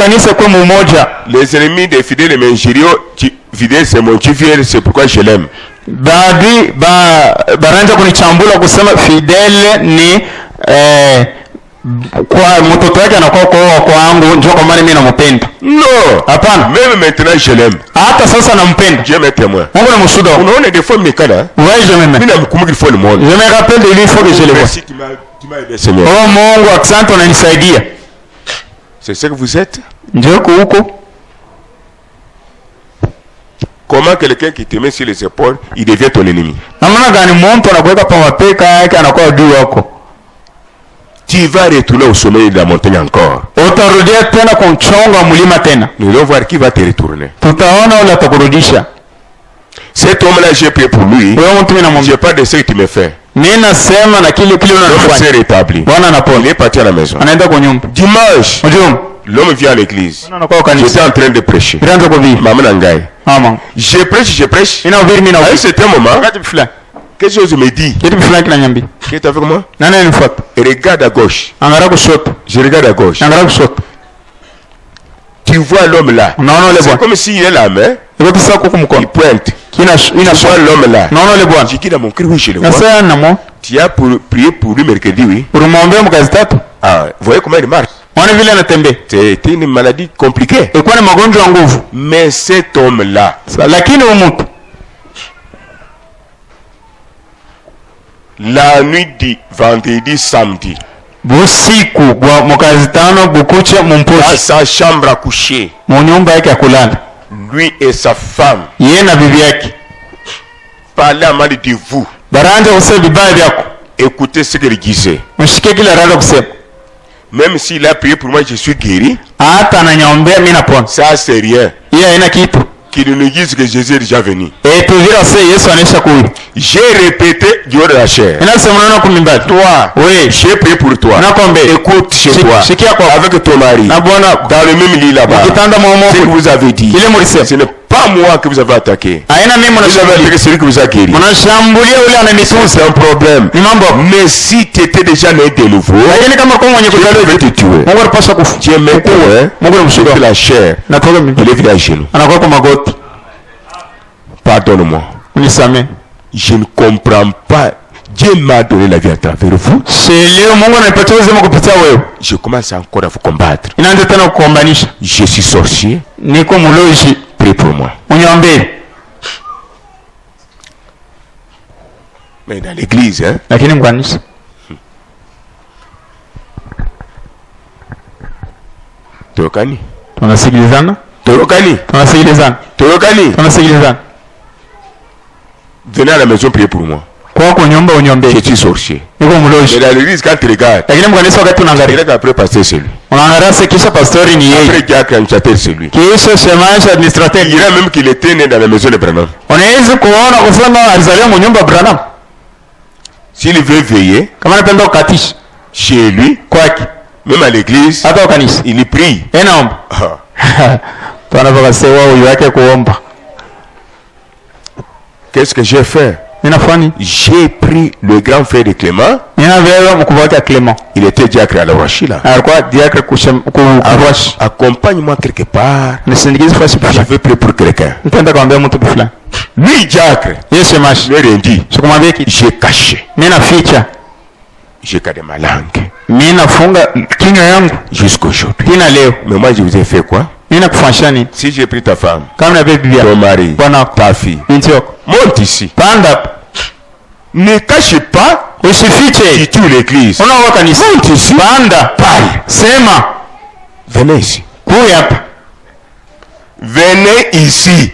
kanisa kwa mmoja. Les ennemis des fidèles m'injurient, fidèle c'est mon fidèle, c'est pourquoi je l'aime. Baadhi baranja kunichambula kusema Fidele ni kwa mtoto wake anakuwa kwa kwangu njoo kwa maana mimi nampenda. Non, hapana. Même maintenant je l'aime. Hata sasa nampenda. Dieu m'est témoin. Mungu ni mshuhuda. Unaona des fois mekana? Ouais, je m'aime. Mimi namkumbuka fois le monde. Je me rappelle de lui, il faut que je le vois. Merci, tu m'as aidé Seigneur. Oh Mungu, asante unanisaidia. C'est ce que vous êtes? Njoo huko. Comment quelqu'un qui te met sur les épaules, il devient ton ennemi? Namna gani mtu anakuweka pa mapeka yake anakuwa adui wako? Tu vas retourner au sommet de la montagne encore. Utarudia tena kumchonga mlima tena. Nous allons voir qui va te retourner. Tutaona ule atakurudisha. Cet homme-là, j'ai prié pour lui. J'ai pas de ce que tu me fais. Nina sema na kile L'homme s'est rétabli. Il est parti à la maison. Anaenda kwa nyumba. Dimanche, l'homme vient à l'église. J'étais en train de prêcher. Maman Nangai. Je prêche. À un certain moment, quelque chose me dit. Qui est avec moi? Regarde à gauche. Je regarde à gauche. Tu vois l'homme là. C'est comme s'il est là, mais il pointe. Tu vois l'homme là. J'ai dit dans mon cœur, oui, je le vois. Tu as prié pour lui mercredi, oui. Ah, vous voyez comment il marche? C'est une maladie compliquée. Mais cet homme là, la nuit du vendredi samedi, dans sa chambre à coucher, lui et sa femme parlaient à mal de vous. Écoutez ce qu'il disait. Même s'il a prié pour moi, je suis guéri. Ça c'est rien. Qu'il nous dise que Jésus est déjà venu. J'ai répété du haut de la chair. Toi, j'ai prié pour toi. Écoute chez toi, avec ton mari, dans le même lit là-bas. Ce que vous avez dit, ce n'est pas moi que vous avez attaqué. Vous avez attaqué celui qui vous a guéri. C'est un problème. Mais si tu étais déjà né de nouveau, tu devais te tuer. Tu es maintenant avec la chair. Il est venu à genoux. Pardonne-moi. Je ne comprends pas. Dieu m'a donné la vie à travers vous. Je commence encore à vous combattre. Je suis sorcier. Prie pour moi. Mais dans l'église, hein? Torokani. Venez à la maison prier pour moi. Je suis sorcier. Mais dans l'église, quand tu regardes, il regarde après pasteur c'est lui. Après diacre administrateur c'est lui. Il dirait même qu'il était né dans la maison de Branham. S'il veut veiller chez lui, même à l'église, il prie. Qu'est-ce que j'ai fait? J'ai pris le grand frère de Clément. Il était diacre à la Wachila. Accompagne-moi quelque part. Je veux prier pour quelqu'un. Lui, diacre, je lui ai dit, j'ai caché. J'ai gardé ma langue jusqu'aujourd'hui. Mais moi, je vous ai fait quoi? Si j'ai pris ta femme, ton mari, ta fille, monte ici. Ne cache pas. Tu tues l'église. Monte ici. Parle. Venez ici. Venez ici.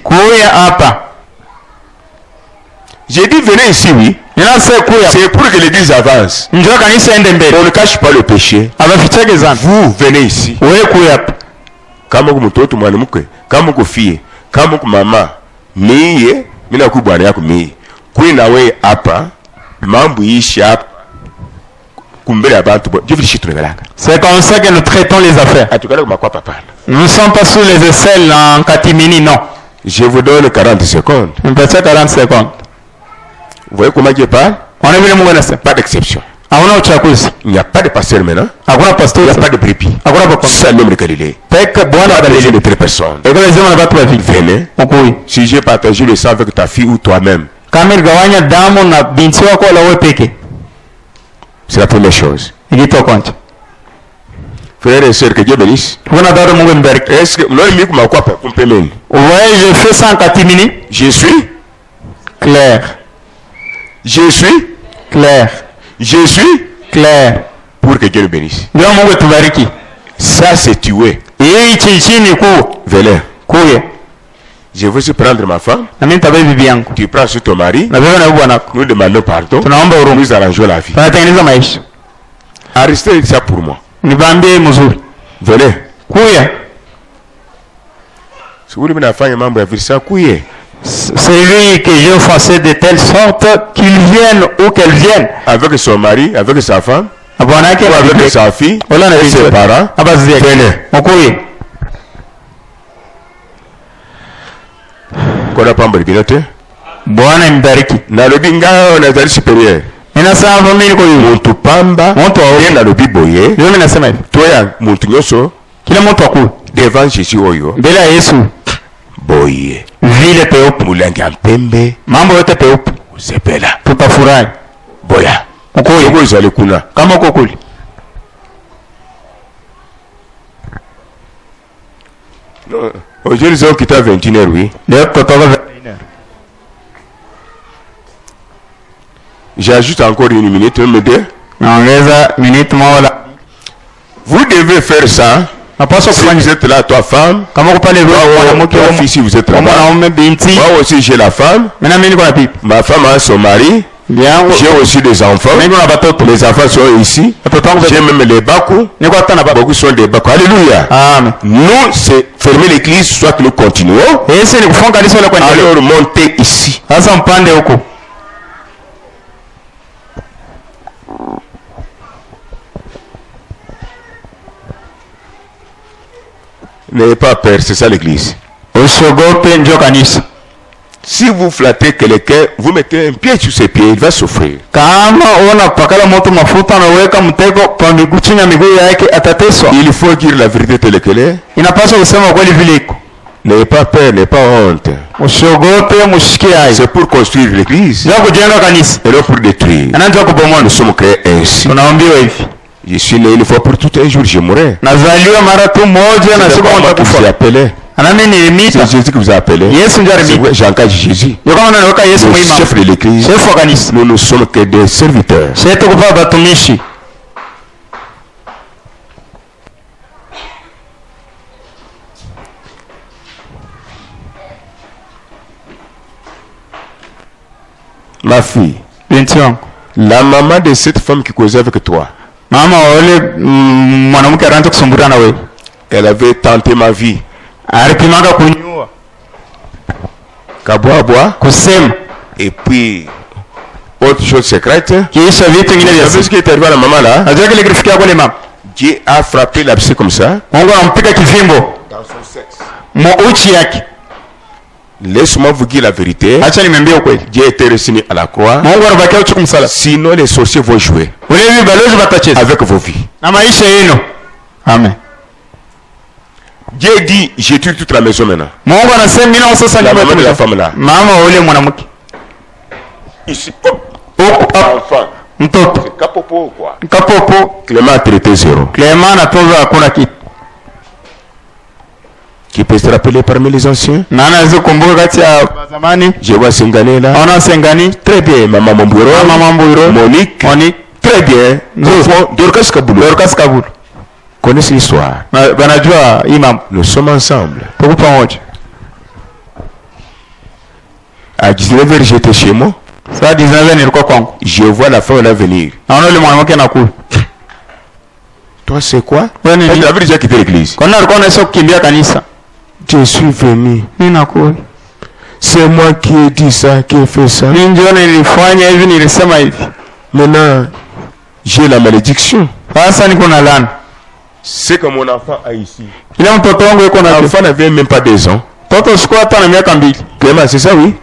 J'ai dit venez ici, oui. C'est pour que l'église avance. On ne cache pas le péché. Vous venez ici. Kama mtoto mwanamke, kama kufie, kama mama, mie, mina kubwana yako mie. Kwina we hapa, mambo ishi hapa. Kumbele abantu, je veux dire tungalanga. C'est comme ça que nous traitons les affaires. Atukala kuma kwa papa. Nous ne sommes pas sous les aisselles en catimini, non. Je vous donne 40 secondes. On peut faire 40 secondes. Vous voyez comment je parle? On est venu pas d'exception. Hauna uchaguzi. Il n'y a pas de pasteur maintenant. Hakuna pastor. Il n'y a pas de brebis. Hakuna bako. C'est l'homme de Galilée. Peka bwana wa Pas besoin Galilea. de 3 personnes. Eko lazima na watu wa vile. Venez. Ukui. Si j'ai partagé le sang avec ta fille ou toi-même, Kama gawanya damu na binti wako wala wewe peke. c'est la première chose. Igito kwanza. Frères et sœurs, que Dieu bénisse. Kuna dada Mungu mbariki. Est-ce que non il m'a quoi pour paiement? Ouais, je fais ça en katimini. Je suis Clair. Je suis Clair. pour que Dieu le bénisse. Ndio Mungu tubariki. Ça c'est tué. Hii chini ku. Venez. Kuye. Je veux aussi prendre ma femme. Na mimi nitabai bibi yangu. Tu prends sur ton mari. Na wewe na bwana wako. Nous demandons pardon. Tunaomba huruma. Nous arrangeons la vie. Tunatengeneza maisha. Arrêtez ça pour moi. Nibambie mzuri. Venez. Kuya. Si vous voulez faire membre de ça, couillez. C'est lui que j'ai offensé de telle sorte qu'il vienne ou qu'elle vienne. Avec son mari, avec sa femme, ou avec sa fille, et ses parents. Venez. Qu'on a pas mbarikinate. Bwana mbariki. Na lobi ngao na zali supérieur. Ninasema mimi niko hivi. Muntu pamba. Muntu wa na lobi boye. Ndio mimi nasema hivi. Toya muntu nyoso. Kila mtu akuu. Devant Jésus oyo. Mbele ya Yesu. Boye. Vile peupe. Mulangi mpembe. Mambo yote peupe. Usepela. Tutafurahi. Boya. Ukoi. Uko izali kuna. Kama uko kuli. Non. Aujourd'hui ils ont quitté à 21h, oui. Leo tutatoka 21h. J'ajoute encore une minute, me dire. Naongeza minute moja. Vous devez faire ça. Si vous êtes là, toi femme, toi fille, si vous êtes là, moi aussi j'ai la femme, ma femme a son mari, j'ai aussi des enfants, les enfants sont ici, j'ai même les bakou, beaucoup sont des bakou. Alléluia. Nous, c'est fermer l'église, soit que nous continuons, alors monter ici. N'ayez pas peur, c'est ça l'église. Si vous flattez quelqu'un, vous mettez un pied sur ses pieds, il va souffrir. Il faut dire la vérité telle qu'elle est. N'ayez pas peur, n'ayez pas honte. C'est pour construire l'église et non pour détruire. Nous sommes créés ainsi. Je suis né une fois pour tout un jour, je mourrai. C'est Jésus qui vous a appelé. J'engage Jésus. Le chef de l'église. Nous ne sommes que des serviteurs. Ma fille, la maman de cette femme qui causait avec toi, elle avait tenté ma vie. Et puis, autre chose secrète. Vous savez ce qui est arrivé à la maman là? Dieu a frappé la psy comme ça. Dans son sexe. Laisse-moi vous dire la vérité. Dieu était resté à la croix. Sinon les sorciers vont jouer avec vos vies. Amen. Dieu dit, j'ai tué toute la maison maintenant. La maman de la femme là. Ici, enfant. C'est Kapopo ou quoi? Clément a traité zéro. Qui peut se rappeler parmi les anciens? Je vois Sengane là. Très bien. Maman Mambouiro. Monique. Très bien. Dorcas Kaboul. Connaissez l'histoire. Nous sommes ensemble. À 19h, j'étais chez moi. Je vois la femme là venir. Toi, c'est quoi? Tu avais déjà quitté l'église. Je suis venu. C'est moi qui ai dit ça, qui ai fait ça. Maintenant, j'ai la malédiction. C'est que mon enfant a ici. L'enfant n'avait même pas 2 ans. Clément, c'est ça, oui?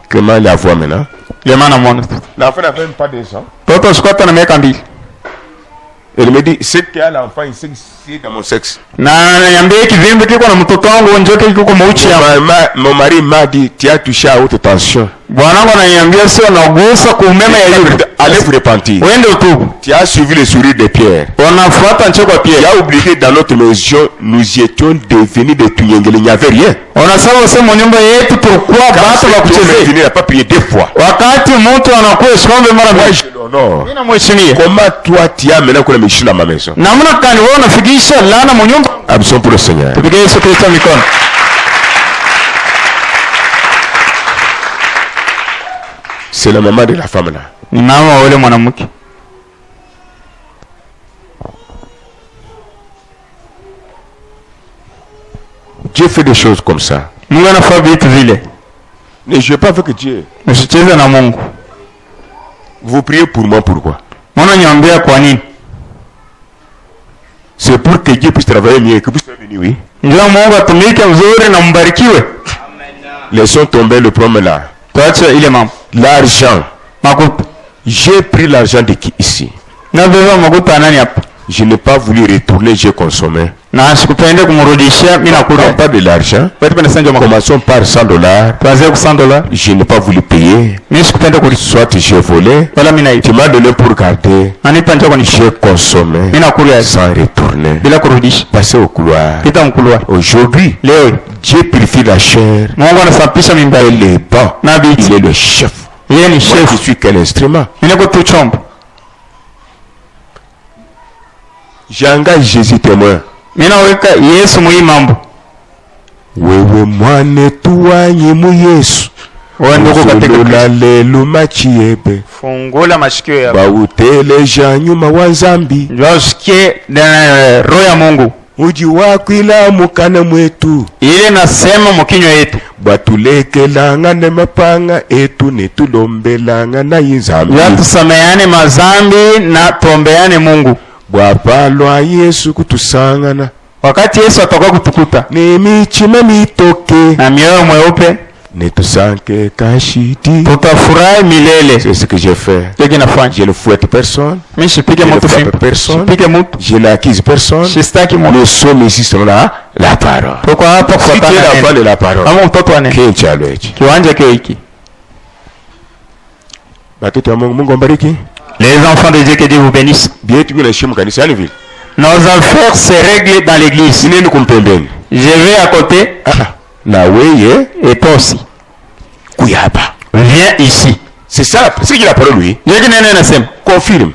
Clément, il a voix maintenant. Jamaa namwona. L'enfant n'avait même pas 2 ans. Toto sikuwa na miaka 2. Elle me dit, c'est qu'il y a l'enfant ici, c'est dans mon sexe. Na niambie kivimbe kiko na mtoto wangu njoke kiko mauchi hapa. Mon mari m'a dit, tu as touché à haute tension. Bwana wangu ananiambia sio nagusa kuumeme ya yule. Allez vous repentir. Wende utubu. Tu as suivi le sourire de Pierre. Unafuata nchoko wa Pierre. Tu as oublié dans notre maison, nous étions devenus des tunyengele, il n'y avait rien. Unasema useme nyumba yetu tulikuwa watu wa kuchezea. Il n'a pas prié 2 fois. Wakati mtu anakuwa shombe mara moja. Non. Mimi namheshimia. Comment toi tu as maintenant qu'on a mis dans ma maison? Namna gani wewe unafikisha laana mnyumba? Absolument pour le Seigneur. Tupige Yesu Kristo mikono. C'est la maman de la femme là. Ni mama wa yule mwanamke. Dieu fait des choses comme ça. Mungu anafanya vitu vile. Ne jouez pas avec Dieu. Msicheze na Mungu. Vous priez pour moi, pourquoi? Mbona niombea kwa nini? C'est pour que Dieu puisse travailler mieux, que puisse venir, oui. Ndio Mungu atumike vizuri na mbarikiwe. Laissons tomber le problème là. Tuache ile mambo. L'argent. Makuta. J'ai pris l'argent de qui ici? Na beba makuta nani hapa? Je n'ai pas voulu retourner, j'ai consommé. Na sikupende kumrudishia mimi nakula. Pas de l'argent. Commençons par $100. Tuanze ku $100. Je n'ai pas voulu payer. Mimi sikupende kulipa. Soit j'ai volé. Wala mimi naiba. Tu m'as donné pour garder. Anipa njoo ni j'ai consommé. Mimi nakula sans retourner. Bila kurudisha. Passer au couloir. Pita mkuluwa. Aujourd'hui, leo Dieu purifie la chair. Mungu anasapisha mimba. Il est bon. Il est le chef. Yeye ni chef. Je suis quel instrument? Mimi niko tu chombo. J'engage Jésus témoin. Mimi naweka Yesu muhimu mambo. Wewe mwane tuwanyi mu Yesu. Wandoko katika lelo machiebe. Fungula mashikio yako. Bauteleja nyuma wa Nzambi. Josikie na roho ya Mungu. Uji wako ila mukana mwetu. Ile nasema mukinywa yetu. Batulekelanga ne mapanga etu netulombelanga na Nzambi. Yatusameane mazambi na tuombeane Mungu. Bwapalwa Yesu kutusangana. Wakati Yesu atakuwa kutukuta. Ni michima mitoke. Na mioyo mweupe. Netusanke kashiti. Tutafurahi milele. C'est ce que j'ai fait. Je ne fouette personne. Je ne frappe personne. Je n'accuse personne. Nous sommes ici sur la parole. Si tu es la voix de la parole. Kiwanja kio hiki. Batoto wa Mungu mbariki. Les enfants de Dieu, que Dieu vous bénisse. Nos affaires se règlent dans l'église. Je vais à côté. Et toi aussi. Viens ici. C'est ça, c'est qui la parole, lui. Confirme.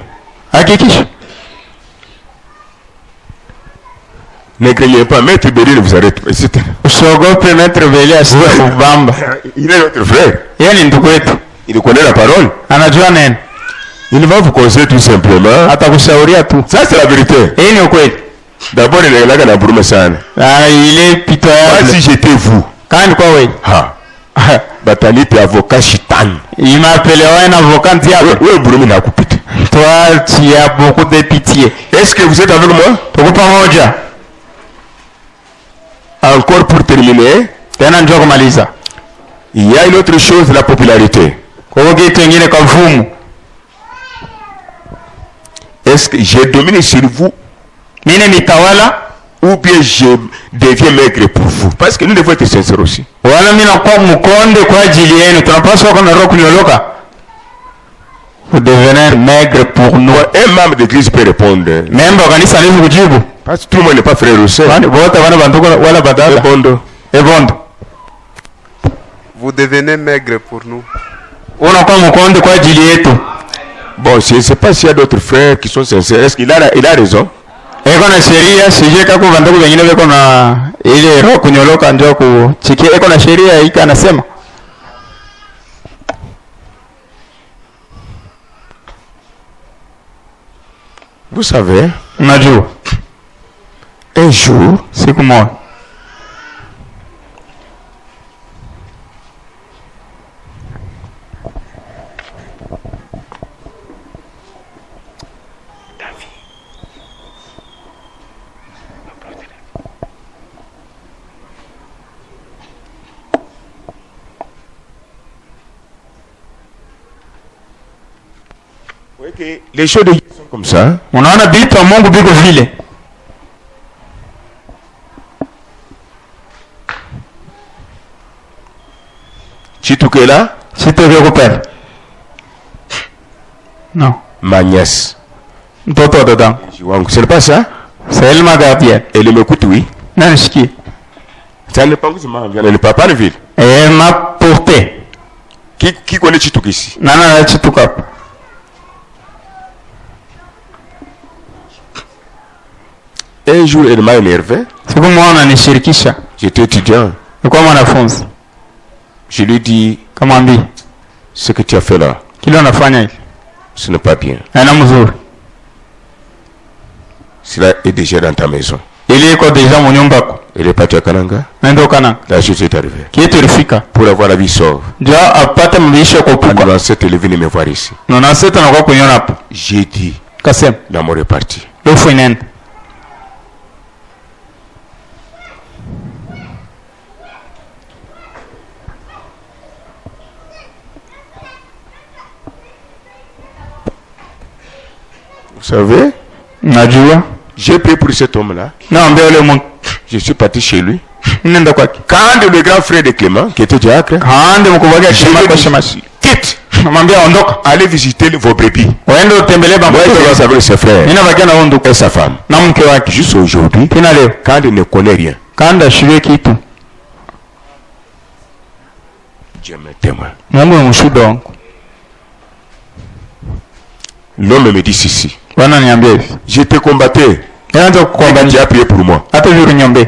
Ne craignez pas, Maître Béli ne vous arrête pas. Il est notre frère. Il connaît la parole. Il va vous conseiller tout simplement. Ça c'est la vérité. D'abord il est là dans la brume sana. Il est pitoyable. Si j'étais vous. Batali pe avocat chitan. Il m'a appelé un avocat diable. Oui, brume na kupita. Toi tu as beaucoup de pitié. Est-ce que vous êtes avec moi? Encore pour terminer. Il y a une autre chose, la popularité. Est-ce que je domine sur vous ou bien je deviens maigre pour vous? Parce que nous devons être sincères aussi. Vous devenez maigre pour nous. Un membre d'église peut répondre. Parce que tout le monde n'est pas frère ou sœur. Vous devenez maigre pour nous. Bon, je ne sais pas s'il y a d'autres frères qui sont sincères. Est-ce qu'il a raison? Vous savez, un jour, c'est comment? que les choses de Dieu sont comme ça. Unaona vitu vya Mungu biko vile. Chitukela? Chituke kupenda. Non. Ma nièce. Mtoto wa dadangu. Ce n'est pas ça? C'est elle ma gardienne. Elle m'écoute, oui. Nanisikie. Ça n'est pas que elle n'est pas à la ville. Elle m'a porté. Qui connaît Chituke ici? Nana na Chituka. Un jour, elle m'a énervé. Siku moja ananishirikisha. J'étais étudiant. Nilikuwa mwanafunzi. Je lui dis, Kamwambia, ce que tu as fait là, kile unafanya hivi ce n'est pas bien. haina mzuri. Cela est déjà dans ta maison. Ile iko deja mu nyumba yako. Elle est partie à Kananga. Nenda kana. La chose est arrivée. Kitu ilifika. Pour avoir la vie sauve. Ndio apate mlisho kwa pupa. Alors, cette est venu me voir ici. Nona seta na kwa kunyona hapo. J'ai dit, Kasem. l'amour est parti. Lofu inenda. Vous savez, Najua. j'ai pris pour cet homme-là. Naambia yule mtu. Je suis parti chez lui. Nenda kwake. Quand le grand frère de Clément, qui était diacre, Kaande mkubwa je Clément kwa lui shemashi. dis, quitte, Namwambia ondoka. allez visiter vos brebis. Waende utembelee baba Moi, je avec ses frères Nina bakia na huyo ndugu et sa femme. na mke wake. Juste aujourd'hui, Tena leo. quand il ne connaît rien, Kaanda shule kitu. Dieu me témoin. Mungu ni mshuhuda wangu. L'homme me dit si. Bwana niambia hivi. Je te combattais. Nianza Tu kukuambia as prié pour moi. hata vile niombe.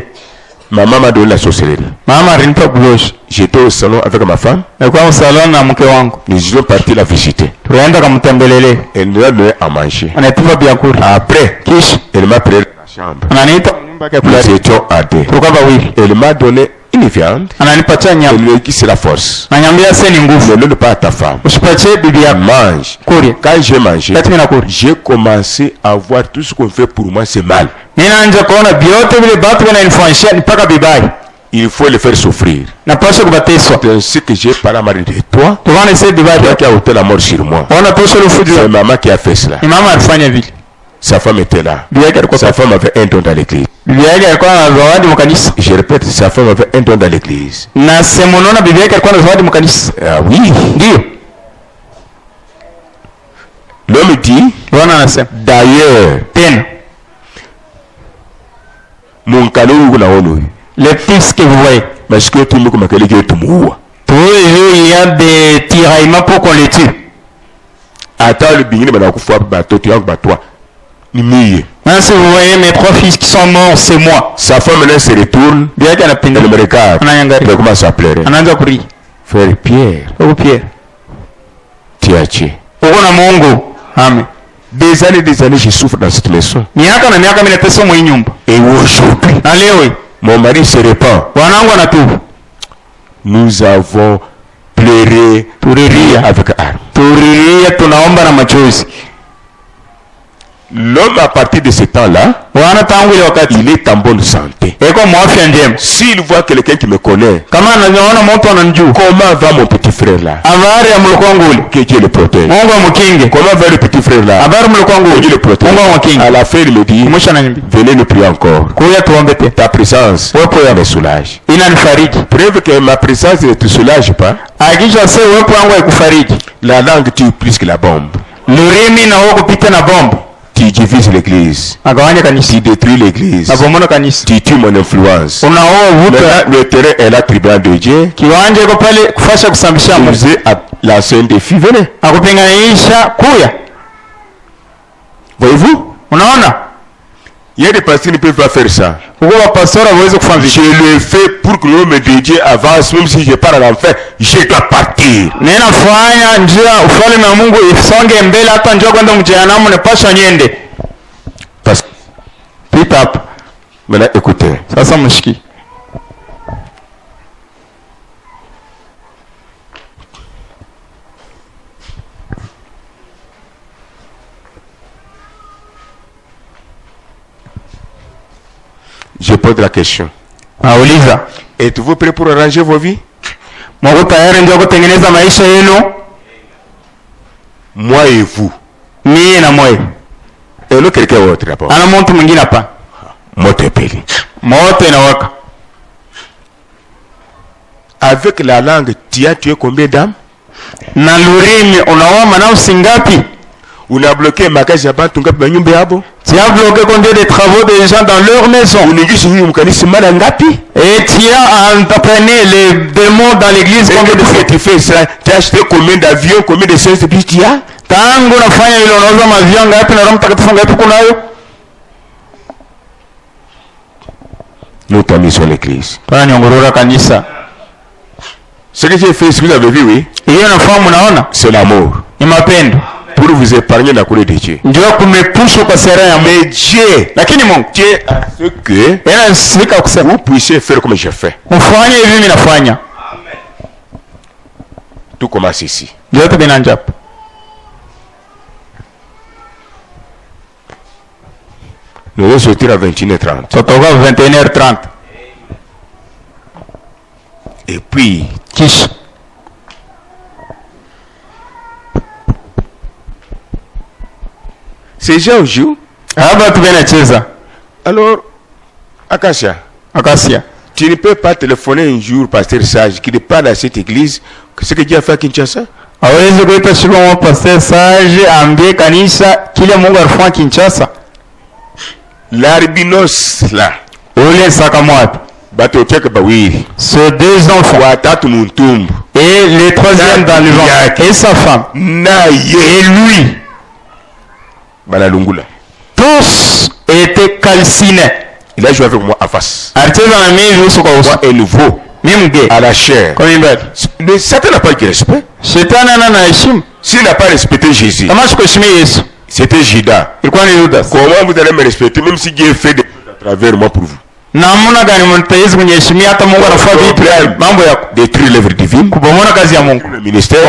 Ma maman m'a donné la sorcellerie. Mama alinipa kuloshi. J'étais au salon avec ma femme. Nilikuwa msaloni na mke wangu. Nous sommes partis la visiter. Tulienda kumtembelelea. Elle nous a donné à manger. Anatupa vyakula. Après, Kisha elle m'a pris la chambre. ananiita nyumba yake Nous kulala. étions à deux. Tulikuwa wawili. Elle m'a donné une viande. Ananipatia Elle nyama. lui a dit c'est la force. Nanyambia sasa ni nguvu. Ne donne pas à ta femme. Usipatie bibi yako. Mange. Kuria. Quand j'ai mangé, Kati mimi nakula. j'ai commencé à voir tout ce qu'on fait pour moi, c'est mal. Ninaanza kuona vyote vile batu wananifanyishia mpaka bibaya. Il faut les faire souffrir. Napaswa kubateswa. C'est ainsi que j'ai parlé à Marie de toi. Tuone sasa bibaya. Toi qui as ôté la mort sur moi. Ona tosha lufujo. C'est maman qui a fait cela. Ni mama alifanya vile. Sa femme était là. Bibi yake alikuwa Sa femme avait un don dans l'église. bibi yake alikuwa na zawadi mkanisa. Je répète, sa femme avait un don dans l'église. Na semonona bibi yake alikuwa na zawadi mkanisa. Ah oui. Ndio. L'homme dit, Bwana anasema d'ailleurs, tena mon canon ou la onu. les fils que vous voyez. Parce que tout le monde comme quelqu'un qui est tout moua. Tous les jours il y a des tiraillements pour qu'on les tue. Attends le bingine maintenant qu'on fait bateau tu as bateau. Ni mieux. Hein, si vous voyez mes trois fils qui sont morts, c'est moi. Sa femme maintenant se retourne. Bibi yake anapinda. Elle me regarde. Anayangari. Elle commence à pleurer. Anaanza kulia. Frère Pierre, Huko Pierre. tu as tué. Uko na Mungu. Amen. Des années, je souffre dans cette maison. Miaka na miaka mimi nateswa mwa nyumba. Et aujourd'hui, Na leo mon mari se répand. wanangu wanatubu. Nous avons pleuré Tulilia. avec armes. Tulilia tunaomba na machozi. L'homme à partir de ce temps-là, Wana tangu ile wakati il est en bonne santé. eko mwafya njema. S'il voit quelqu'un qui me connaît, Kama anaona mtu ananijua. comment va mon petit frère là? Habari ya mloko wangu ule. Que Dieu le protège. Mungu amkinge. Comment va le petit frère là? Habari mloko wangu Que Dieu le ule. protège. Mungu amkinge. À la fin, il me dit, Mwisho ananiambia. venez nous prier encore. Kuya tuombe tena. Ta présence me soulage. Inanifariji. Preuve que ma présence ne te soulage pas. Hakikisha sasa uwepo wangu haikufariji. La langue tue plus que la bombe. Lurimi na wewe kupita na bomba. Tu divises l'église. Agawanya kanisa. Tu détruis l'église. Nabomola kanisa. Tu tues mon influence. Unaoa vuta. Maintenant, le terrain est là, tribunal de Dieu. Kiwanja iko pale kufasha kusambisha Mungu. Vous êtes à la scène des filles, venez. Akupinganisha kuya. Voyez-vous? Unaona? Il y a des pasteurs qui ne peuvent pas faire ça. Uko pastora hawezi kufanya Je vile. le fais pour que l'homme de Dieu avance, même si je pars à l'enfer, je dois partir. Ninafanya njia ufalme wa Mungu isonge mbele hata njia kwenda mjehanamu nepasha nyende. Parce que, Pita hapa. maintenant, écoutez. Sasa mshiki. Je pose la question. Nauliza. Êtes-vous prêts pour arranger vos vies? Mungu tayari ndio kutengeneza maisha yenu? Moi et vous. Mie na moyo. Et le quelqu'un autre d'abord. Ana mtu mwingine hapa. Moto peli. Moto inawaka. Avec la langue, tu as tué combien d'âmes? Na lurimi unaoa manao singapi? On a bloqué magasin bantu ngapi banyumba yabo? Tu as bloqué combien de travaux des gens dans leur maison? Unigisi huyu mkanisa mara ngapi? Et tu as entraîné les démons dans l'église combien de fois? Tu fais ça? Tu as acheté combien d'avions, combien de services depuis tu as? Tangu nafanya hilo unauza mavion ngapi na Roho Mtakatifu ngapi kunayo? Nous t'avons sur l'église. Pana nyongorora kanisa. Ce que j'ai fait, si vous avez vu, oui. Hiyo nafahamu naona? C'est l'amour. Ni mapendo. Pour vous épargner la coulée de Dieu. Ndio kumepusha kwa sera ya Mungu. Mais Dieu, Lakini Mungu, Dieu a ce que yana sika kusema vous puissiez faire comme je fais. mfanye hivi mimi nafanya. Tout commence ici. Ndio tunaanza hapa. Nous allons sortir à 21h30. Totoka 21h30. Et puis, Kisha ces gens jouent. hapa tubenacheza. Alors, Akasia, tu ne peux pas téléphoner un jour, pasteur Sage, qui n'est pas dans cette église, ce que Dieu a fait à Kinshasa? Hawezi kuita shule pastor Sage ambie kanisa kile Mungu alifanya Kinshasa. L'albinos là. Ule sakamwapi. Bato cheke bawiri. Ce deux enfants. Watatu muntumbu. Et le troisième dans le ventre. Et sa femme. Et lui. Balalungula. Tous étaient calcinés. Il a joué avec moi à face. Moi est nouveau. À la chair. Le Satan n'a pas eu de respect. S'il n'a pas respecté Jésus, c'était Judas. Comment vous allez me respecter même si Dieu fait des choses à travers moi pour vous? Namuna gani mtaizi kunyeshimia hata Mungu anafanya vitu mambo yako détruire l'œuvre divine kubomona kazi ya Mungu le ministère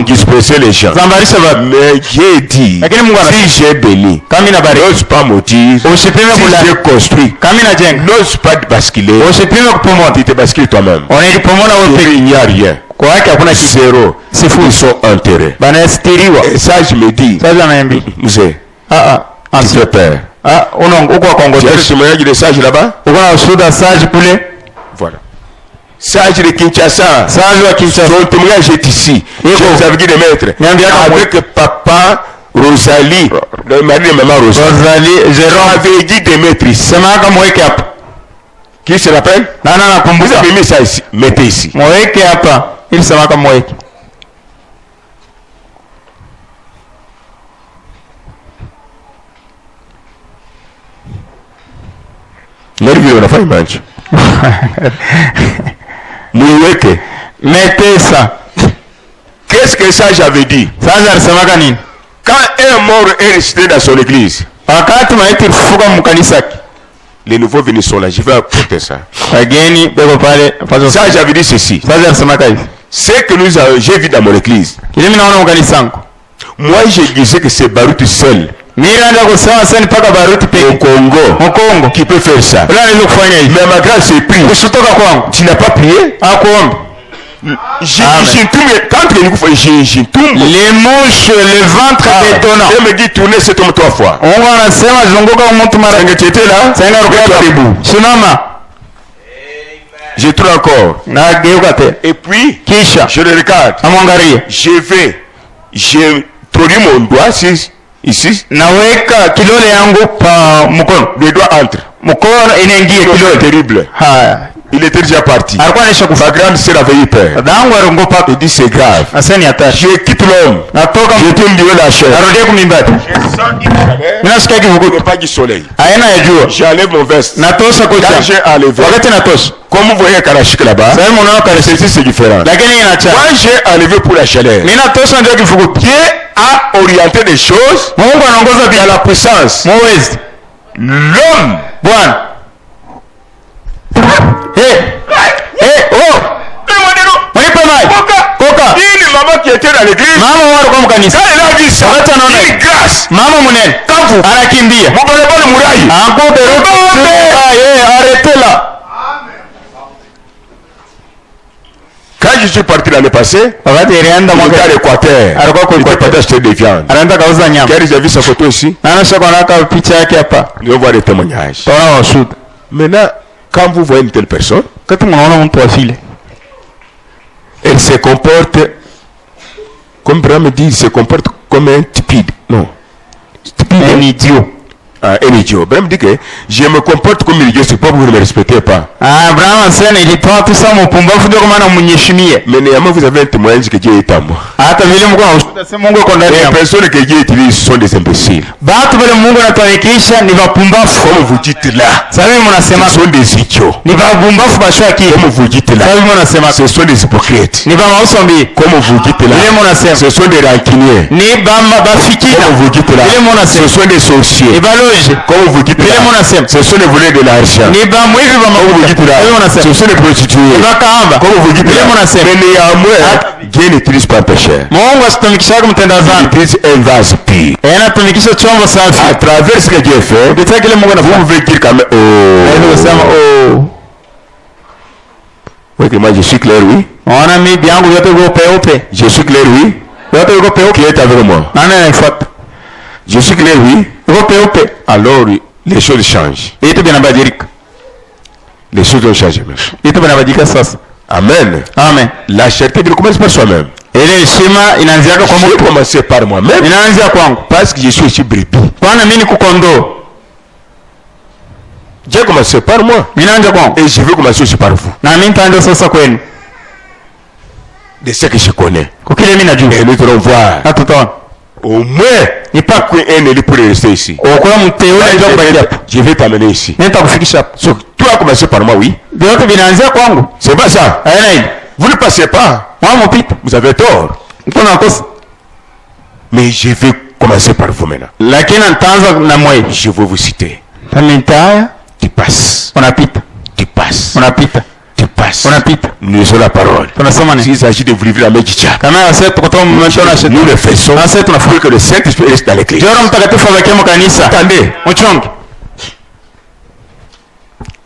disperser les gens zambarisha watu mais Dieu dit lakini Mungu anasema si j'ai béni kama inabariki n'ose pas maudire usipime si j'ai construit kama inajenga n'ose pas basculer usipime kupomoa tu te bascules toi-même unajipomona wewe il n'y a rien kwa yake hakuna kitu zéro ils sont enterrés banastiriwa et ça je me dis sasa naambi mzee ancien père uko kwa Kongo tu as le témoignage de sage là-bas uko na ushuhuda sage kule voilà sage de Kinshasa sage wa Kinshasa son témoignage est ici je vous ai dit de mettre avec papa Rosalie le mari de maman Rosalie Jérôme avait dit de mettre ici sema mweke hapa qui se rappelle nakumbuka vous avez mis ça ici mettez ici mweke hapa ili sema mweke nervi unafanya manchi muiweke mettez ça. Qu'est-ce que ça j'avais dit? Sasa alisemaga nini? Quand un mort est resté dans son église, wakati maiti fufuka mkanisa, les nouveaux venus sont là, je vais apporter ça. Wageni bego pale fazo. Ça j'avais dit ceci. Sasa alisemaga hivi. C'est que j'ai vu dans mon église. Kile mimi naona mkanisa wangu. Moi je disais que c'est Baruti seul. Mira ndio kusema sasa mpaka Baruti peke au Congo qui peut faire ça. Là il kufanya hivi. Mais ma grâce c'est pris. Kushitoka kwangu. Tu n'as pas prié? Akuomba. Quand les mouches, le ventre bétonnant. Elle me dit tourner cet homme 3 fois. On va nasema zunguka mtu mara. Tu étais là? C'est un regard. Simama. Je tourne encore. Na geuka tena. Et puis kisha je le regarde. Amwangalia. J'ai tourné mon doigt ici. Naweka kidole yangu pa mkono. Le doigt entre. Mkono inaingia kidole. Terrible. Haya. Il était déjà parti. Ma grande sœur avait eu peur. Il dit c'est grave. Je quitte l'homme. Je tourne Dieu la chair. Je sens pas du soleil. J'enlève mon veste. Quand j'ai enlevé, comme vous voyez Karachik là-bas, ceci c'est différent. Quand j'ai enlevé pour la chaleur, Dieu a orienté des choses dans la puissance. L'homme, Koka. Une maman qui était dans l'église. Quand elle a vu ça, une grâce. Quand vous anakimbia. Quand je suis parti l'année passée, wakati ilienda il était à l'Équateur. alikuwa kwa Il était parti acheter des viandes. anaenda kauza nyama. Car j'ai vu sa photo ici. Anaisha kwa picha yake hapa. Nous voir des témoignages. Taona washuhuda. Maintenant, quand vous voyez une telle personne, Kati mnaona mtu wa vile. elle se comporte, comme Abraham dit, il se comporte comme un stupide. Non. Stupide. Un idiot. Un idiot. Abraham dit que je me comporte comme un idiot, c'est pas que vous ne me respectez pas. Abraham anasema ilitoa tu sana mpumbavu ndio maana mnyeshimie. Mais néanmoins, vous avez un témoignage que Dieu est à moi. Hata vile Mungu anashuhudia sema Mungu yuko ndani Les yako. personnes que Dieu utilise sont des imbéciles. Watu wale Mungu anatumikisha ni wapumbavu. Comme vous dites là, Sasa hivi mnasema ce sont des idiots. ni wapumbavu bashwaki. Comme vous dites là, Sasa hivi mnasema ce sont des hypocrites. ni mausombi. Comme vous dites là, Vile mnasema ce sont des rancuniers. ni bafikira. Comme vous dites là, Vile mnasema ce sont des sorciers. ni baloje. Comme vous dites Vile là, mnasema ce sont des voleurs de l'argent. ni mwivi wa Comme vous dites là, Vile mnasema ce sont des prostituées. bakahamba. Comme vous dites Vile là, mnasema mais néanmoins, Dieu n'utilise pas un pécheur. Mungu asitumikishaje mtenda Il dhambi. utilise un vase pur. Anatumikisha chombo À safi. travers ce que Dieu fait, Kupitia kile Mungu vous anafanya. pouvez dire quand même, Ndio kusema oh. Oui, que moi je suis clair, oui. Ona mimi vyangu vyote viko peupe. Je suis clair, oui. Vyote viko peupe. Qui est avec moi? Nani anafuata? Je suis clair, oui. Viko peupe. Alors, les choses changent. Vitu vinabadilika. Les choses ont changé même. Vitu vinabadilika sasa. Amen. Amen. La charité commence par soi-même. Ile heshima inaanzia kwa Je vais mtu. commencer par moi-même. Inaanzia kwangu. Parce que je suis aussi brebis. Kwana mimi ni kukondoo. J'ai commencé par moi. Inaanza kwangu. Et je vais commencer aussi par vous. Na mimi nitaanza sasa kwenu. De ce que je connais. Kwa kile mimi najua. Et nous allons voir. Na tutaona. Au moins, Ni pa un élu pour rester ici. kwa mteule ndio kubaki hapa. Je vais t'amener ici. Nitakufikisha hapa. So, tu as commencé par moi, oui. Vyote vinaanzia kwangu. C'est pas ça. Haina hivi. Vous ne passez pas. Mwa mpita. Vous avez tort. Kuna kosa. Mais je vais commencer par vous maintenant. Lakini nitaanza na mwe. Je vais vous citer. Tamitaya. Tu passes. Unapita. Tu passes. Unapita. Tu passes. Unapita. Nous lisons la parole. Tunasoma nini? S'il s'agit de vous livrer la médicia, Kama sasa tukotoa mmetoa na shetani. nous le faisons Sasa tunafanya. pour que le Saint-Esprit reste dans l'église. Roho Mtakatifu abakie mu kanisa. Attendez. Mchonge.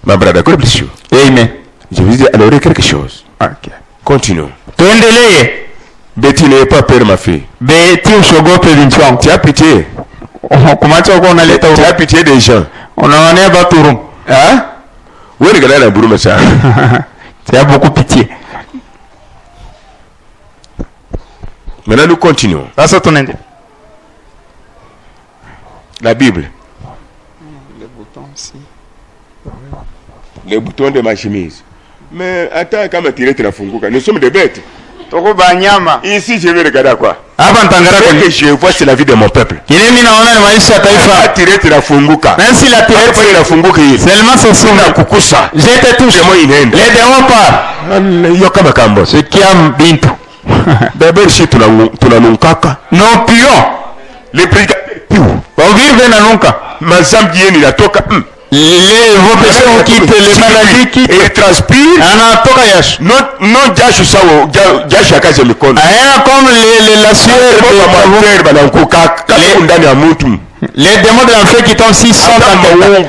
Ma brother, God bless you. Amen. Je vous dis alors quelque chose. Okay. Continuons. Tuendelee. Betty, n'ayez pas peur, ma fille. Beti ushogope binti wangu. Tu as pitié. Kumacha uko unaleta Tu huruma. as pitié des gens. Unaonea watu huruma. Hein? Oui, regardez la bourre, ça. Tu as beaucoup pitié. Maintenant, nous continuons. Sasa tunaendelea. La Bible. Les boutons de ma chemise. Mais attends, quand ma tirette la funguka, nous sommes des bêtes. Tuko banyama. Ici, je vais regarder à quoi? Hapa nitangara Ce kwenye. que je vois, c'est la vie de mon peuple. Kile mimi naona ni maisha ya La taifa. tirette la funguka. Même si la Hapa tirette la funguka hii. seulement ce sont Na kukusa. je te touche. Demo inaenda. Les démons partent. Yo kama kambo. Sikia bintu. Bebe shi tunanunkaka. Non pion. Les prédicateurs. Wahubiri venanuka. Mazambi yenu inatoka. Vos péchés vous quittent, les maladies quittent. Et il transpire. Anatoka jasho. Non jasho sawa jasho akaze mikono. Aya comme la sueur Mater banankuka kama ndani ya mtu. les démons de l'enfer qui tombent 600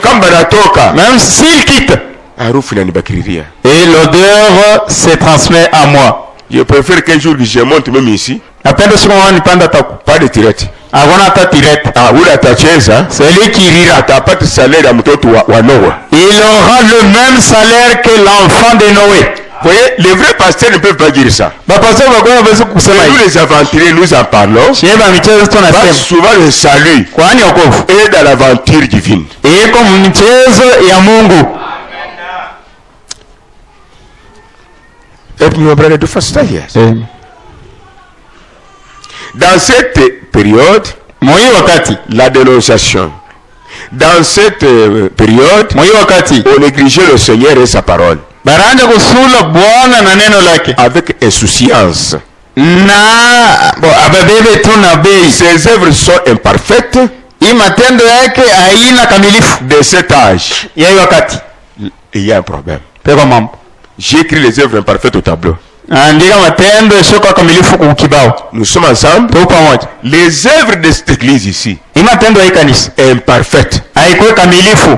Kama banatoka. même s'ils quittent. Harufu inanibakiriria. Et l'odeur se transmet à moi. Je préfère qu'un jour je monte même ici. Napenda siku moja nipanda taku. Pas de tirette. Hakuna hata tirette. Ah, ule atacheza. Celui qui rira. Atapata salaire ya mtoto wa Noa. Il aura le même salaire que l'enfant de Noé. Vous voyez, les vrais pasteurs ne peuvent pas dire ça. Bapastor wako hawezi kusema Mais nous hivi. les aventuriers, nous en parlons. Sheba michezo Parce tunasema. souvent le salut Kwani wokovu est dans l'aventure divine. iko michezo ya Mungu. Et puis, mon frère, de façon dans cette période, Moi wakati. la dénonciation. Dans cette période, Moi wakati. on négligeait le Seigneur et sa parole. Baranja kusula Bwana na neno lake. Avec insouciance. Na ababebe tu na bei. Ses œuvres sont imparfaites. Hii matendo yake haina kamilifu. De cet âge, Ya wakati. il y a un problème. Peko mambo. J'ai écrit les œuvres imparfaites au tableau. Andika matendo sio kamilifu kwa kibao. Nous sommes ensemble. Tuko pamoja. Les œuvres de cette église ici, Hii matendo ya kanisa imparfaites. haiko kamilifu.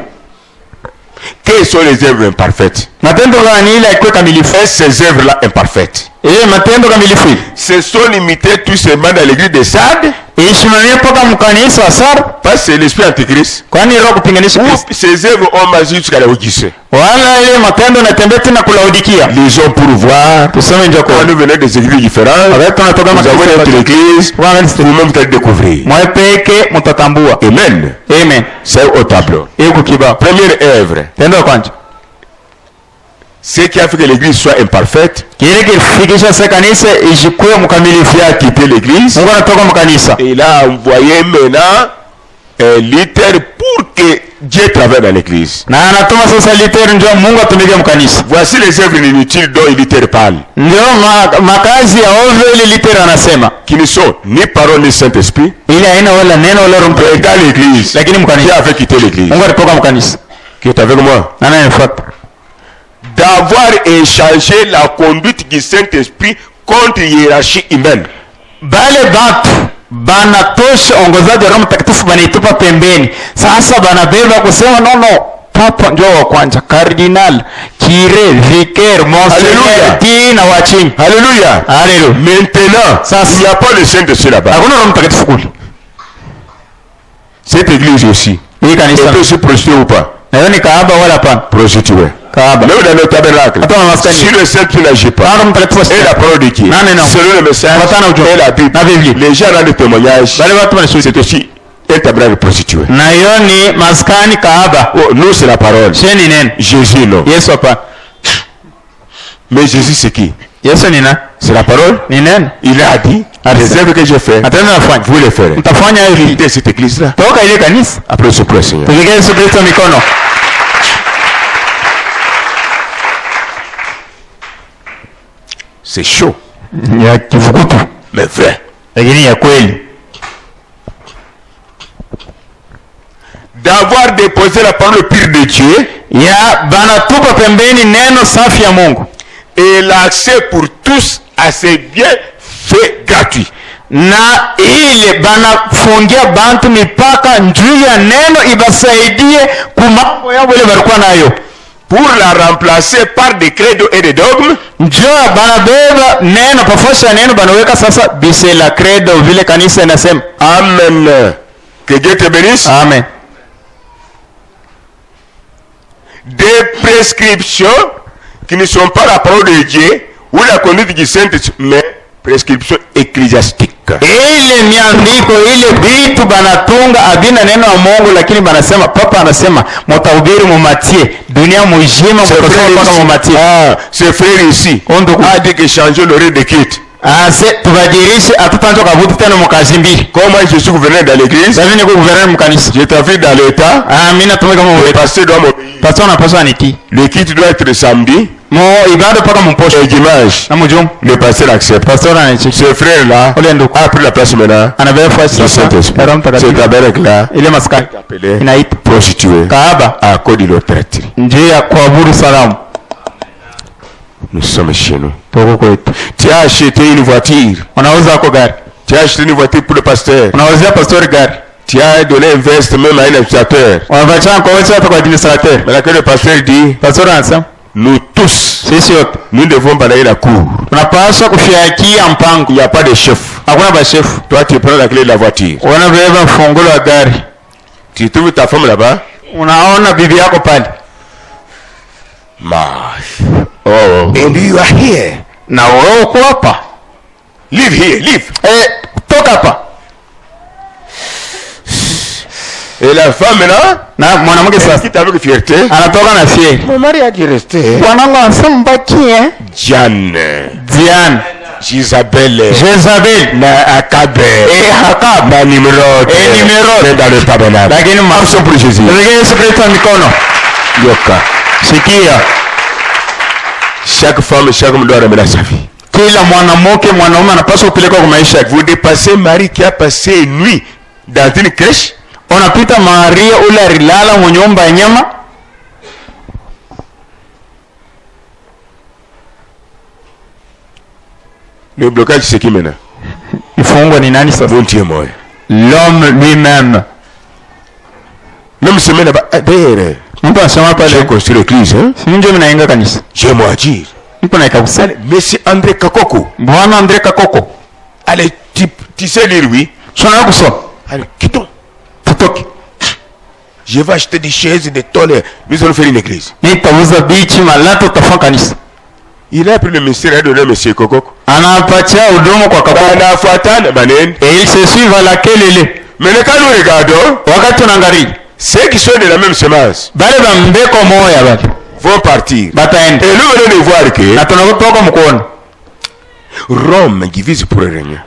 Quelles sont les œuvres imparfaites? Matendo gani ile haikuwa kamilifu? Et ces œuvres-là imparfaites. Matendo kamilifu Se sont limitées tout seulement dans l'église de Sardes. Ishimamia mpaka mkanisa wa Sardes. Parce que c'est l'esprit antichrist. Kwani roho kupinganisha Kristo. Ces œuvres ont marché jusqu'à la Laodicée. Wala ile matendo yanatembea tena kwa Laodikia. Lisons pour voir. Tusome njoko. Quand nous venons des églises différentes. Avec tunatoka makanisa notre église. Vous-même vous découvrir. Mwe peke mtatambua. Amen. Amen. C'est au tableau. Iko kibao. Première œuvre. Tendo la kwanza. Ce qui a fait que l'église soit imparfaite, kile kilifikisha sasa kanisa ishikwe mkamilifu, a quitté l'église. Mungu anatoka mkanisa. Et il a envoyé maintenant un litter pour que Dieu travaille dans l'église. Na anatuma sasa litter ndio Mungu atumike mkanisa. Voici les œuvres inutiles dont il litter parle. Ndio makazi ya ovyo ile litter anasema. Qui ne sont ni parole ni Saint-Esprit. Ile haina wala neno wala roho Mtakatifu. Dans l'église. Lakini mkanisa. Qui a fait quitter l'église. Mungu alitoka mkanisa. Qui est avec moi? Nani anifuata? D'avoir échangé la conduite du Saint-Esprit contre hiérarchie humaine. Bale batu banatosha ongozaji wa Roho Mtakatifu banaitupa pembeni. Sasa banabeba kusema no papa ndio wa kwanza, cardinal, kire, vicaire, monseigneur na wachini. Alléluia. Alléluia. Maintenant, sasa il n'y a pas le Saint-Esprit là-bas. Hakuna Roho Mtakatifu kule. Cette église aussi. Hii kanisa est aussi prostituée ou pas? Na hiyo ni kahaba wala hapana? Prostituée. Kahaba. Même dans le tabernacle. Si le Saint-Esprit n'agit pas, et la parole de Dieu, selon le message et la Bible, les gens rendent témoignage, c'est aussi un tabernacle prostitué. Na hiyo ni maskani kahaba. Oh, nous c'est la parole. Jésus non. Yesu hapa. Mais Jésus c'est qui? Yesu ni nani? C'est la parole. Ni nani? Il a dit, les œuvres que j'ai fait, vous les ferez. Mtafanya hivi. Quittez cette église là. Toka ile kanisa. Après ce prêt, Seigneur. Tupige Yesu Kristo mikono. C'est chaud. Ya kivukutu. Mais vrai. Lakini ya kweli. D'avoir déposé la parole pure de Dieu. Ya banatupa pembeni neno safi ya Mungu. Et l'accès pour tous à ces bienfaits gratuits. Na ile banafungia bantu mipaka njuu ya neno ibasaidie kumambo yao ile walikuwa nayo. Pour la remplacer par des credos et des dogmes. Njoo banabeba neno pafosha neno banaweka sasa bise la credo vile kanisa inasema. Amen. Que Dieu te bénisse. Amen. Des prescriptions qui ne sont pas la parole de Dieu ou la conduite du Saint-Esprit, mais prescriptions ecclésiastiques. Ile miandiko ile vitu banatunga abina neno la Mungu, lakini banasema papa anasema mtahubiri mumatie dunia mujima mtatoka mumatie. Ce frère ici a dit que changer l'horaire de quitte. Tubadilishe atutanzo kabuti tena mukazi mbili. Comment je suis gouverneur dans l'église? Sasa niko gouverneur mkanisa. Je travaille dans l'état. Mimi natumika kama le pasteur doit m'obéir. Pasteur anapaswa anitii. Le quitte doit être samedi. Mo ibada paka mposho. Et dimanche. Na mujum. Le pasteur accepte. Pasteur anitii. Ce frère là a pris la place maintenant. Anabeba fasi sasa. Ce tabernacle là. Ile maskani. Inaitwa prostituée. Kahaba. À cause de l'autorité. Njia kuabudu salamu. Nous sommes chez nous. Tu as acheté une voiture. Tu as acheté une voiture pour le pasteur. Tu as donné un veste même à un administrateur. Mais que le pasteur dit, nous tous, nous devons balayer la cour. Il n'y a pas de chef. Toi tu prends la clé de la voiture. Tu trouves ta femme là-bas. Oh. And you are here. Na wewe uko hapa. Live here, live. Toka hapa. Et la femme là, na mwanamke sasa qui avec fierté, anatoka na fierté. Mon mari a dû rester. Bwanangu ansambakie. Diane. Jezabel na Akabe Hakab na Nimrod dans le tabernacle. Lakini marche pour Jésus. Yesu Kristo mikono. Yoka. Sikia. Chaque femme, chaque homme doit remettre sa vie. Kila mwanaume anapaswa kupeleka kwa maisha. Vous dépassez Marie qui a passé une nuit dans une crèche. Unapita Maria ule alilala mu nyumba ya nyama. Le blocage c'est qui maintenant? Ifungwa ni nani sasa? Bon Dieu moi. L'homme lui-même. L'homme se met là-bas. D'ailleurs, J'ai construit l'église. Hein? J'ai moi à dire. Monsieur André Kakoko. Allez, tu sais lire, oui? Allez, quittons. Je vais acheter des chaises et des tôles. Nous allons faire une église. Il a pris le ministère et donné à monsieur Kokoko. Et il se suit à laquelle. Mais quand nous regardons, ceux qui sont de la même semence vont partir. Et nous venons de voir que Rome divise pour régner.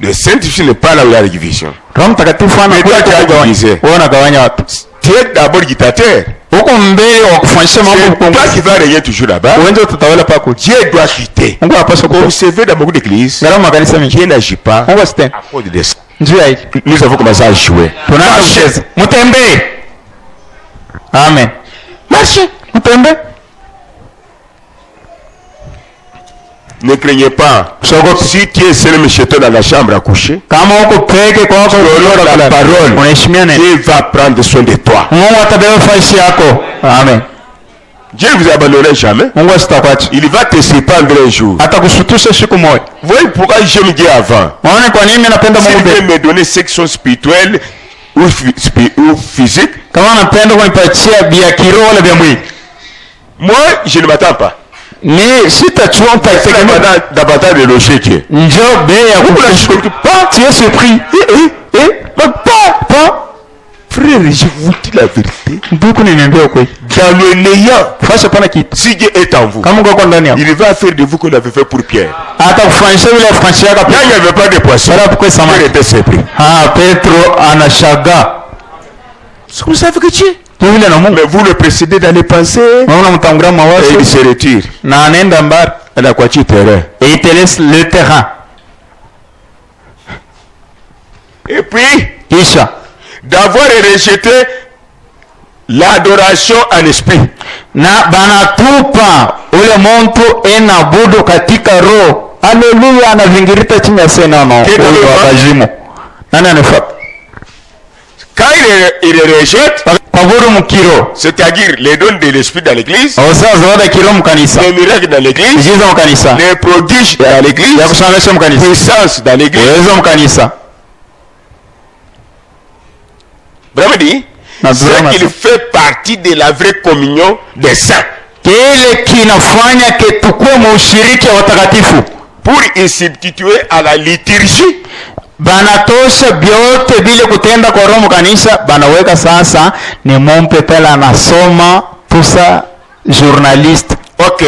Le Saint-Esprit n'est pas là où il y a la division. Mais toi, tu as divisé. Tu es d'abord dictateur. C'est toi qui vas régner toujours là-bas. Dieu doit quitter. Vous savez, dans beaucoup d'églises, Dieu n'agit pas à cause de ça. Nous avons commencé à jouer. Amen. Marchez. Ne craignez pas. Si tu es seul chez toi dans la chambre à coucher, selon la parole, Dieu va prendre soin de toi. Amen. Dieu ne vous abandonnera jamais. Il va te surprendre un jour. Voyez pourquoi j'aime Dieu avant. S'il veut me donner section spirituelle ou physique, moi je ne m'attends pas. Mais si tu as davantage de loger Dieu. Tu es surpris. Frère, je vous dis la vérité. Dans le néant, si Dieu est en vous, il va faire de vous qu'on avait fait pour Pierre. Là, il n'y avait pas de poisson. Pierre était surpris. Vous savez que Dieu. Mais vous le précédez dans les pensées et il se retire. Elle a quoi tu terrain. Et il te laisse le terrain. Et puis, d'avoir rejeté l'adoration en esprit. Na banatupa ule muntu enabudu katika roho. Haleluya, anavingirita chini ya senono huyo wabazimu. Nani anafuata? Quand il rejette, c'est-à-dire les dons de l'esprit dans l'église, les miracles dans l'église, les prodiges dans l'église, la puissance dans l'église, vraiment dit, c'est qu'il fait partie de la vraie communion des saints. Pour y substituer à la liturgie, banatosha vyote vile kutenda kwa roho kanisa, banaweka sasa ni mompe pela anasoma tusa journaliste. Ok.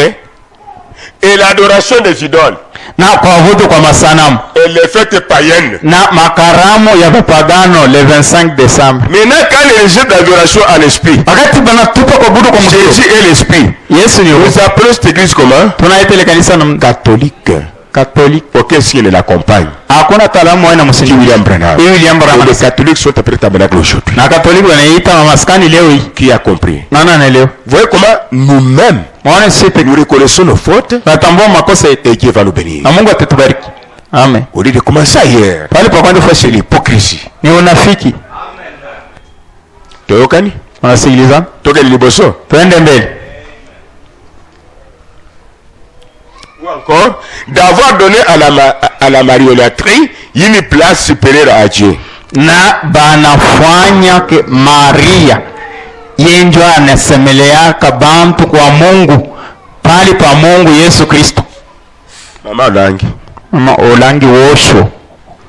Et l'adoration des idoles, na kuabudu kwa masanamu, et les fêtes païennes, na makaramu ya bapagano le 25 décembre. Maintenant quand les jeux d'adoration en esprit, wakati banatupa kuabudu kwa mkiro, Jésus est l'esprit. Yesu ni roho. Vous appelez cette église comment? Tunaita ile kanisa na catholique. Catholique. Aucun signe ne l'accompagne. Hakuna talamu wana msingi William Branham. William Branham. Les catholiques sont appelés tabernacle aujourd'hui. Na catholique wanaita maskani leo hii. Qui a compris? Nani anaelewa? Voyez comment nous-mêmes nous reconnaissons nos fautes. Natambua makosa yetu. Et Dieu va nous bénir. Na Mungu atatubariki. Amen. Au lieu de commencer hier, pale pa kwanza c'est l'hypocrisie. Ni unafiki. Toyokani? Wanasikiliza? Toka liboso. Twende mbele. Ou encore d'avoir donné à la marionnerie une place supérieure à Dieu. Na banafanya ke Maria yenjo anasemeleaka bantu kwa Mungu pali pa Mungu Yesu Kristo. Mama Olangi. Mama Olangi wosho.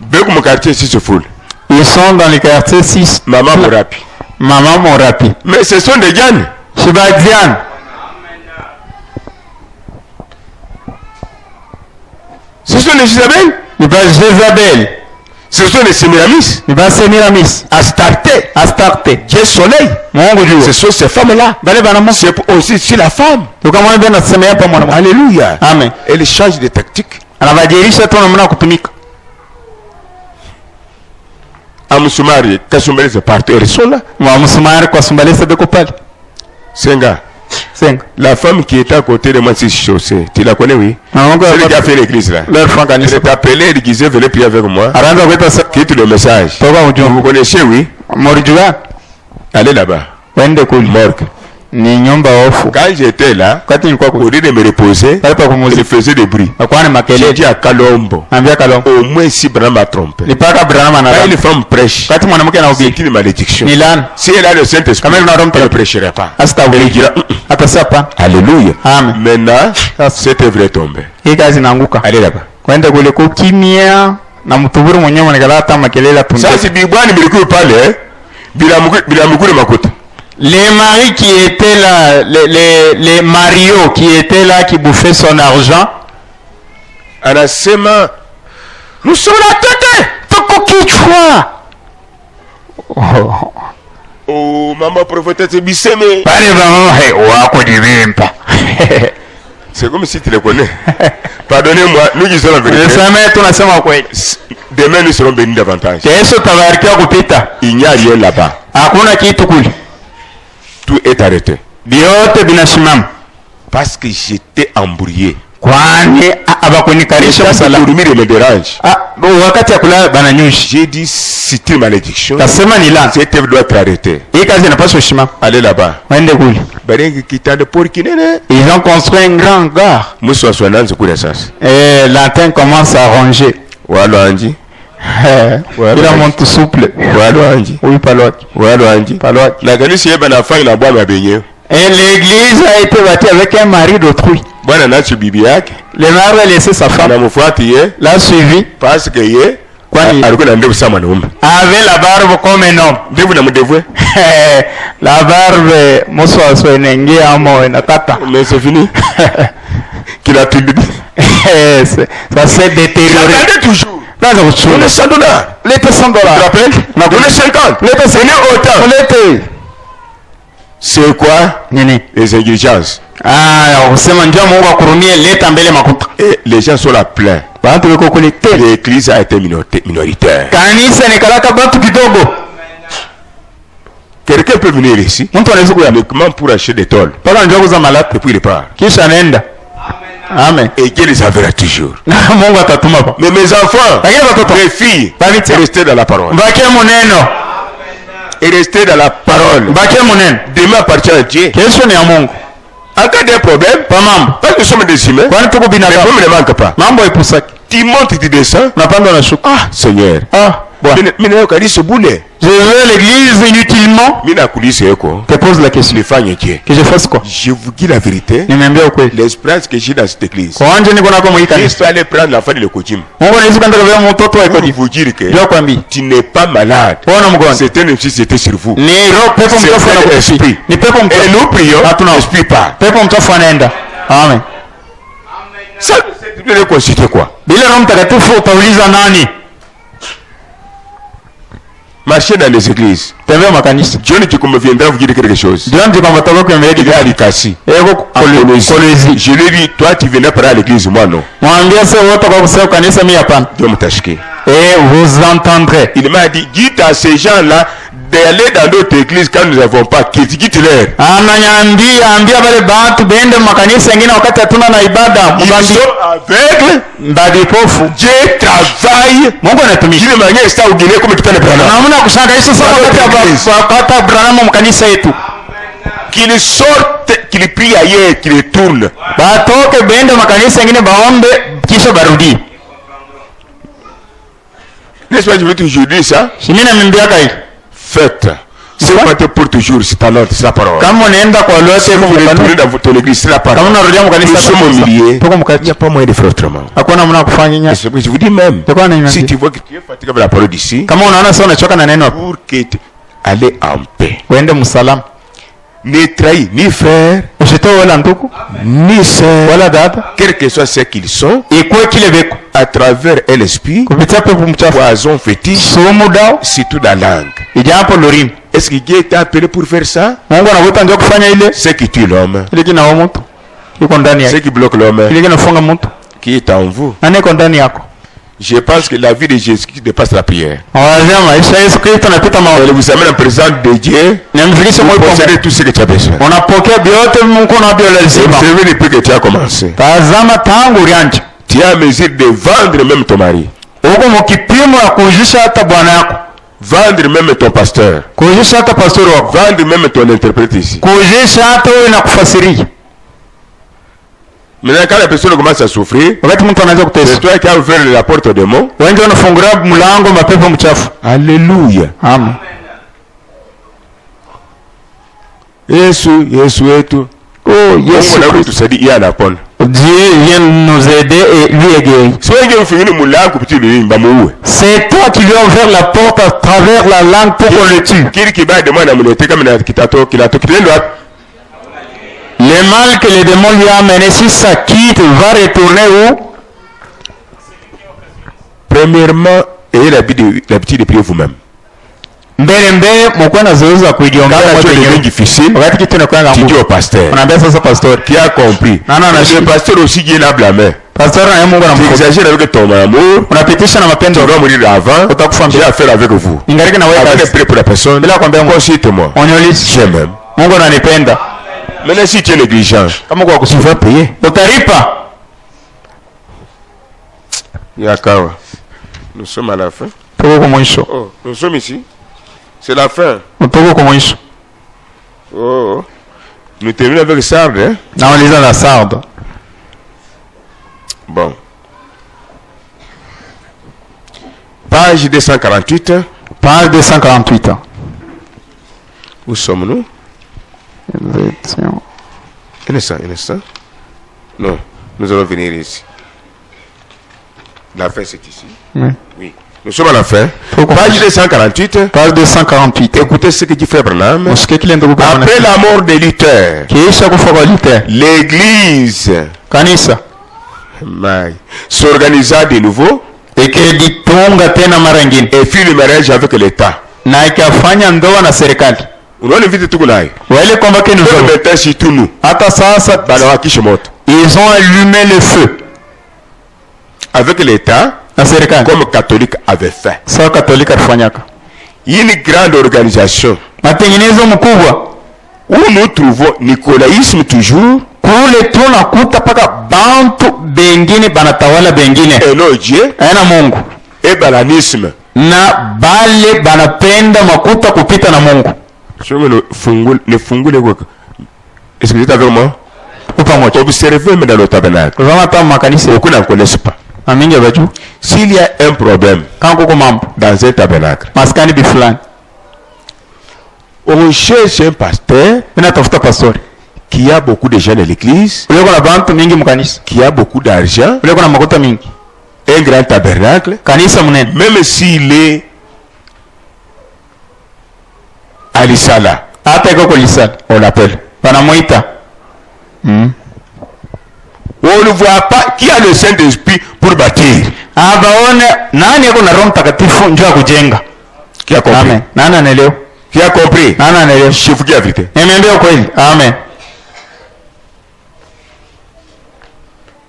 Beku mu quartier 6 full. Ils sont dans le quartier 6. Maman Morapi. Maman Morapi. Mais ce sont des Dianes. C'est pas Diane. Ce sont des Isabelle. Il va Jézabel. Ce sont des Sémiramis. Il va Sémiramis. Astarté. Astarté. Dieu soleil. Ce sont ces femmes-là. C'est aussi la femme. Alléluia. Amen. Elle change de tactique. Amusumari, Kasumbalese partout, elles sont là. Senga. La femme qui était à côté de moi, c'est chaussée. Tu la connais, oui? C'est qui a fait l'église là. Elle t'a appelé, elle disait, venez prier avec moi. Quitte le message. Vous connaissez, oui? Morijua. Allez là-bas. Wende kule. Morgue. Ni nyumba hofu. Quand j'étais là, au lieu de me reposer, je faisais des bruits. J'ai dit à Kalombo, au moins si Branham m'a trompé. Quand une femme prêche, c'est une malédiction. Si elle a le Saint-Esprit, elle ne prêcherait pas. Elle dira, Alléluia. Maintenant, cette œuvre est tombée. Allez là-bas. Ça, c'est Bibouane, mais parle, Bilamugure Makoto. Les maris qui étaient là, les marios qui étaient là, qui bouffaient son argent. Anasema, nous sommes la tête. Toko kichwa. Oh, maman prophétesse Bisseme. Pale maman, hey, wako divimpa. C'est comme si tu les connais. Pardonnez-moi, nous disons la vérité. Demain, nous serons bénis davantage. Il n'y a rien là-bas. Tout est arrêté. Parce que j'étais embrouillé. Me dérange. J'ai dit c'est une malédiction. Cette œuvre doit être arrêtée. Allez là-bas. Ils ont construit un grand gare. Et l'antenne commence à ronger. Il a monté souple. Oui, et l'église a été bâtie avec un mari d'autrui. Le mari a laissé sa femme. L'a suivi. Parce que avait la barbe comme un homme. La barbe, mais c'est fini. Qu'il a tout dit. Ça s'est détérioré. Toujours. Donnez $100. L'été $100. Tu te rappelles? Donnez 50. L'été autant. C'est quoi? Les exigences. Et les gens sont là pleins. L'église a été minoritaire. Quelqu'un peut venir ici uniquement pour acheter des tôles. Et puis il part. Amen. Et Dieu les enverra toujours. Mais mes enfants, mes filles, restez dans la parole. Et restez dans la parole. Demain appartient à Dieu. En cas de problème, parce que nous sommes des humains, les problèmes ne manquent pas. Tu montes, tu descends. Ah, Seigneur. Je vais à l'église inutilement. Te pose la question. Que je fasse quoi? Je vous dis la vérité. L'espérance que j'ai dans cette église. Je suis allé prendre l'enfant de l'Ekojim. Pour vous dire que tu n'es pas malade. C'est un esprit, c'était sur vous. C'est un esprit. Et nous prions, l'esprit part. Amen. Ça, ne constitue quoi? Marchez dans les églises. Dieu ne viendra vous dire quelque chose. Il est à l'Ikasi. Je lui ai dit, toi tu viendras parler à l'église, moi non. Dieu m'a tachké. Et vous entendrez. Il m'a dit, dites à ces gens-là d'aller dans d'autres églises quand nous n'avons pas. Quitte-leur. Ils sont aveugles. Dieu travaille. D'une manière ça au Guinée comme tu peux le prendre. Qu'ils sortent, qu'ils prient ailleurs, qu'ils tournent. N'est-ce pas, je veux toujours dire ça? Faites. C'est pas pour toujours, c'est ta note, c'est la parole. Si vous retournez dans votre église, c'est la parole. Nous sommes au milieu. Il n'y a pas moyen de faire autrement. Je vous dis même, si tu vois que tu es fatigué par la parole d'ici, pour que tu allez en paix. Ni trahis, ni frère, ni sœur, quel que soit ce qu'ils sont, à travers un esprit, poison fétiche, surtout dans la langue. Est-ce que Dieu t'a appelé pour faire ça? C'est qui tue l'homme, c'est qui bloque l'homme, qui est en vous. Je pense que la vie de Jésus-Christ dépasse la prière. Elle vous amène en présence de Dieu. Vous possédez tout ce que tu as besoin. C'est depuis que tu as commencé. Tu as mesure de vendre même ton mari. Vendre même ton pasteur. Kuujisha hata pastor wako. Vendre même ton interprète ici. Kuujisha hata wewe na kufasiria. Maintenant quand la personne commence à souffrir, wakati mtu anaanza kutesa, c'est toi qui as ouvert la porte au démon. Wewe ndio unafungua mlango mapepo mchafu. Alléluia. Amen. Yesu wetu. Oh, Yesu anatusaidia yeye anapona. Dieu vient nous aider et lui est guéri. C'est toi qui lui as ouvert la porte à travers la langue pour qu'on le tue. Le mal que le démon lui a amené, si ça quitte, va retourner où? Premièrement, ayez l'habitude de prier vous-même. Mbele mko na zoezi la kujiombea kwa wenyewe difficile. Wakati kitu inakuwa ngumu. Ndio pasteur. Unaambia sasa pasteur qui a compris. Le pasteur aussi qui est là blâmé. Pasteur na Mungu anamfuata. Exagère avec ton amour. Unapitisha na mapendo. Tu dois mourir avant. Utakufa mbele. J'ai affaire avec vous. Ingariki na wewe. Avec prier pour la personne. Bila kwambia Mungu cite-moi. Onyolisi. J'aime. Mungu ananipenda. Maintenant si tu es négligent, kama kwa kusifa payer. Utalipa. Yakawa. Nous sommes à la fin. Oh, nous sommes ici. C'est la fin. Oh. Nous terminons avec Sardes. Hein? Non, on lisant la Sarde. Bon. Page 248. Page 248. Où sommes-nous? Un instant. Non, nous allons venir ici. La fin, c'est ici. Oui. Nous sommes à la fin. Page 248. Page 248. Écoutez ce que dit Frère Branham. Après la mort de Luther, l'Église s'organisa de nouveau et fit le mariage avec l'État. Unaona vitu tuko nayo. Wale kwamba kenu zote tout nous. Hata sasa banawakisha moto. Ils ont allumé le feu avec l'État. Comme catholique avait fait. Sawa catholique alifanyaka. Une grande organisation. Matengenezo mkubwa. Où nous trouvons nicolaïsme toujours. Kule tunakuta paka bantu bengine banatawala bengine. Et non Dieu. Aina Mungu. Et balanisme. Na bale banapenda makuta kupita na Mungu. Est-ce que vous êtes avec moi? Observez même dans le tabernacle. Beaucoup n'en connaissent pas. S'il y a un problème dans un tabernacle, on cherche un pasteur qui a beaucoup de gens dans l'église, qui a beaucoup d'argent, un grand tabernacle, même s'il est à l'Isala, on l'appelle. On ne voit pas qui a le Saint-Esprit pour bâtir. Qui a compris? Amen. Qui a compris? Je vous dis la vérité. Amen.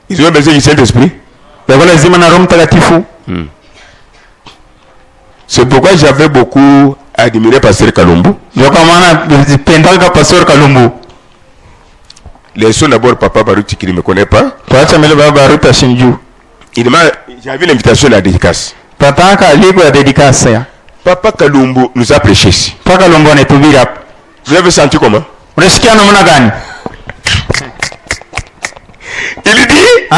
Ils ont besoin du Saint-Esprit. C'est pourquoi j'avais beaucoup admiré Pasteur Kalumbu. Les sons d'abord, Papa Baruti qui ne me connaît pas. J'avais l'invitation à la dédicace. Papa Kalumbu nous a prêché ici. Vous avez senti comment? Il dit, là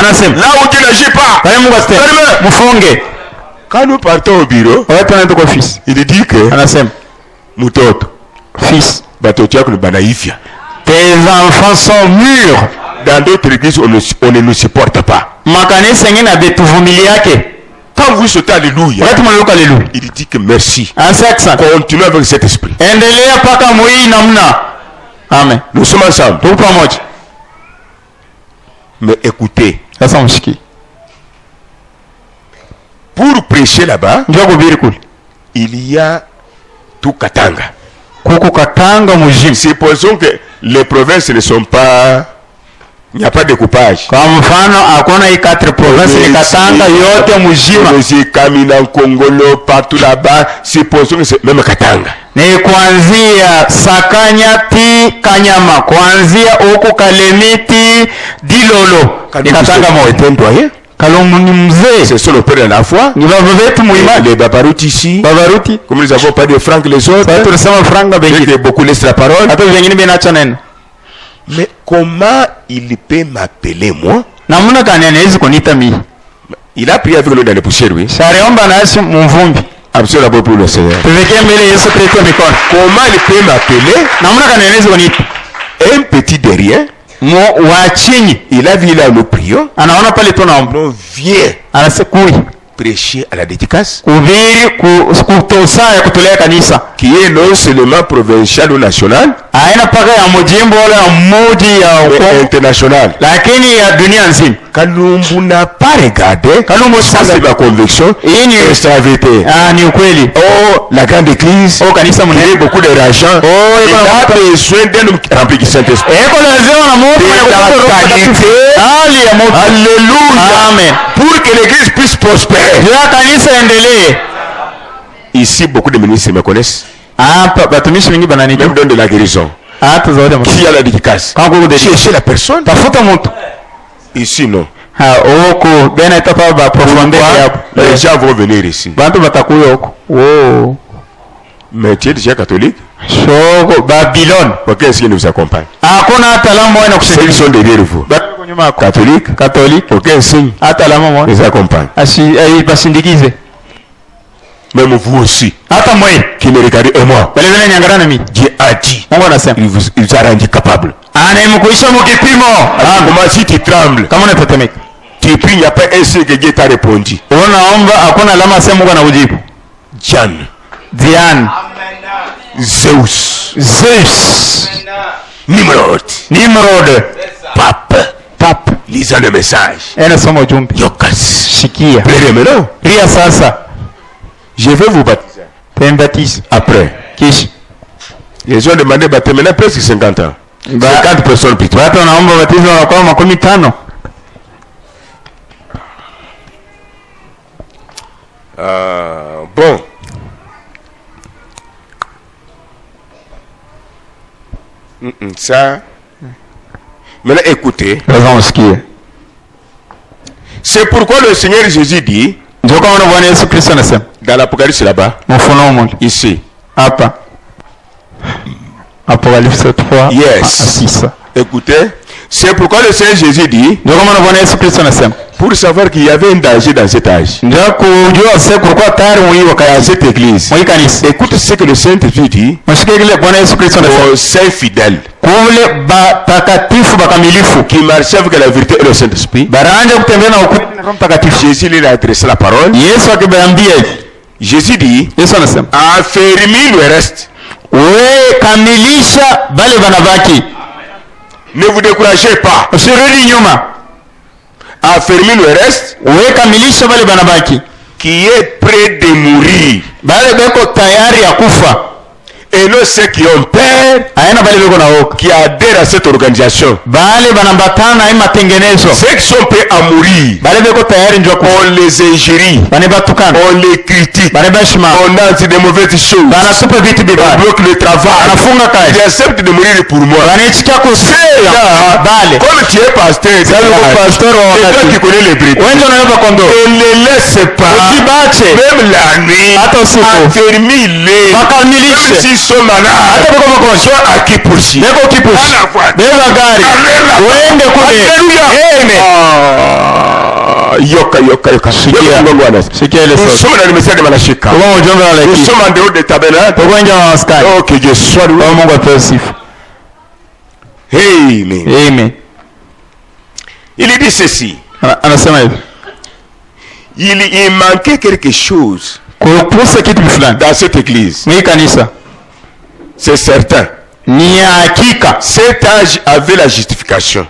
où tu n'agis pas, quand nous partons au bureau, il dit que Mutoto, fils, tes enfants sont mûrs. Dans d'autres églises, on ne nous supporte pas. Quand vous sautez alléluia, il dit que merci. Continuez avec cet esprit. Amen. Nous sommes ensemble. Mais écoutez, pour prêcher là-bas, il y a tout Katanga. Supposons que les provinces ne sont pas... Il n'y a pas de coupage. Kamina, Kongolo, partout là-bas, supposons que c'est même Katanga. Kuanzia Sakanya ti Kanyama, kuanzia huko Kalemiti Dilolo. Katanga moja. Ce sont nos pères de la foi. Les Babaruti ici. Comme nous n'avons pas de francs les autres. Et beaucoup laissent la parole. Mais comment il peut m'appeler moi? Il a prié avec nous dans les poussières, oui. Absolument pour le Seigneur. Comment il peut m'appeler? Un petit derrière. Il a vu là nous prions. On vient prêcher à la dédicace. Qui est non seulement provincial ou national, mais international. Kalumbu n'a pas regardé. Ça c'est ma conviction. Extraverti. Oh, la grande église. Il y a beaucoup d'argent. Il a besoin d'un homme rempli du Saint-Esprit. Alléluia. Amen. Pour que l'église puisse prospérer. Ici, beaucoup de ministres me connaissent. Même donne de la guérison. Qui a la dédicace? Chercher la personne. Ici, non. Les gens vont venir ici. Mais tu es déjà catholique? Babylone. Qu'est-ce qui nous accompagne? Ils sont derrière vous. Catholique. Aucun signe les accompagne. Même vous aussi qui me regardez et moi, Dieu a dit, il vous a rendu capable. Comment si tu trembles, tu pries, il n'y a pas un signe que Dieu t'a répondu. Diane, Zeus, Nimrod, Pape, lisant le message. Yokas, pleurez maintenant. Je vais vous baptiser. Après. Les gens demandaient baptême maintenant presque 50 ans. 50 personnes plutôt. Bon. Ça. Maintenant écoutez. C'est pourquoi le Seigneur Jésus dit dans l'Apocalypse là-bas, ici, Apocalypse 3, yes. Écoutez, c'est pourquoi le Seigneur Jésus dit, pour savoir qu'il y avait un danger dans cet âge, dans cette église, écoute ce que le Saint-Esprit dit aux saints fidèles qui marchaient avec la vérité et le Saint-Esprit. Jésus lui a adressé la parole. Jésus dit, affermis le reste. Ne vous découragez pas. Affermis le reste qui est prêt de mourir. Et non ceux qui ont peur, qui adhèrent à cette organisation. Ceux qui sont prêts à mourir, on les injurie, on les critique, on a dit des mauvaises choses, on bloque le travail, ils acceptent de mourir pour moi. Comme tu es pasteur, et toi qui connais les brebis, ne les laisse pas, même la nuit, affermis-les, même s'ils sont malades, soit à qui poursuit. Yoka. Nous sommes dans le message de Malachika. Nous sommes en dehors des tabernacles. Oh, que Dieu soit loué. Amen. Il dit ceci. Il manquait quelque chose dans cette église. C'est certain. Cet âge avait la justification.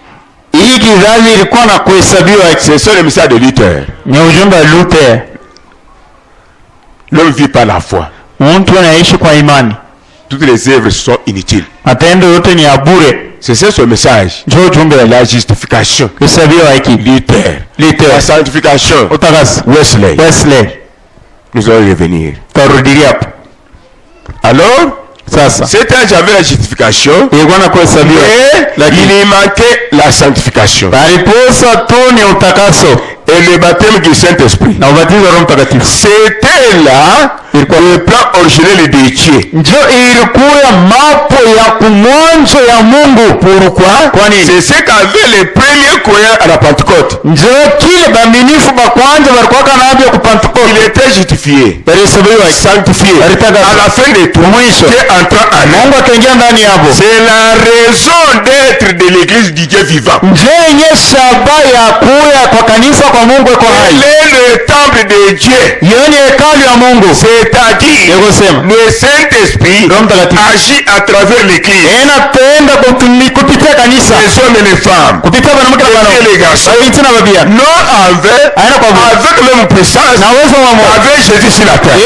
C'est ça le message de Luther. L'homme vit par la foi. Toutes les œuvres sont inutiles. C'est ça son message. La justification. Luther. La sanctification. Wesley. Nous allons revenir. Alors, cet âge avait la justification, mais il manquait la sanctification. et le baptême du Saint-Esprit. C'était là le plan originel de Dieu. Pourquoi? C'est ce qu'avaient les premiers croyants à la Pentecôte. Il était justifié, sanctifié. À la fin de tout, Dieu entra en nous. C'est la raison d'être de l'église du Dieu vivant. Il est le temple de Dieu. C'est-à-dire le Saint-Esprit agit à travers l'église. Les hommes et les femmes, et les garçons, non avec même puissance, avec Jésus sur la terre.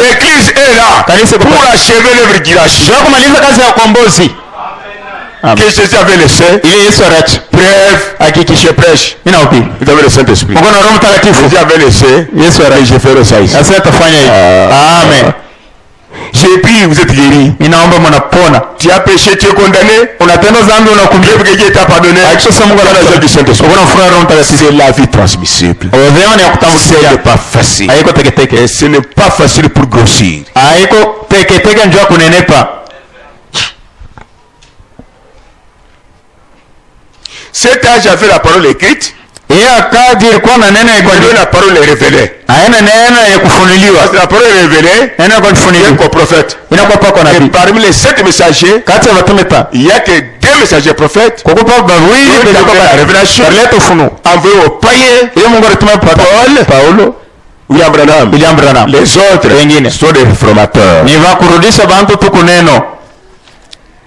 L'église est là pour achever l'œuvre du rachat. Que Jésus avait laissé. Preuve, je prêche. Vous avez le Saint-Esprit. Jésus avait laissé. Et je ferai ça ici. Amen. J'ai pris, vous êtes guéri. Tu as péché, tu es condamné. Dieu t'a pardonné. C'est la vie transmissible. Ce n'est pas facile. Et ce n'est pas facile pour grossir. Cet âge avait la parole écrite. Et la parole est révélée. La parole est révélée. Il y a qu'au prophète. Et parmi les 7 messagers, il n'y a que 2 messagers prophètes. La révélation envoyée aux païens. Paul, William Branham. Les autres sont des réformateurs.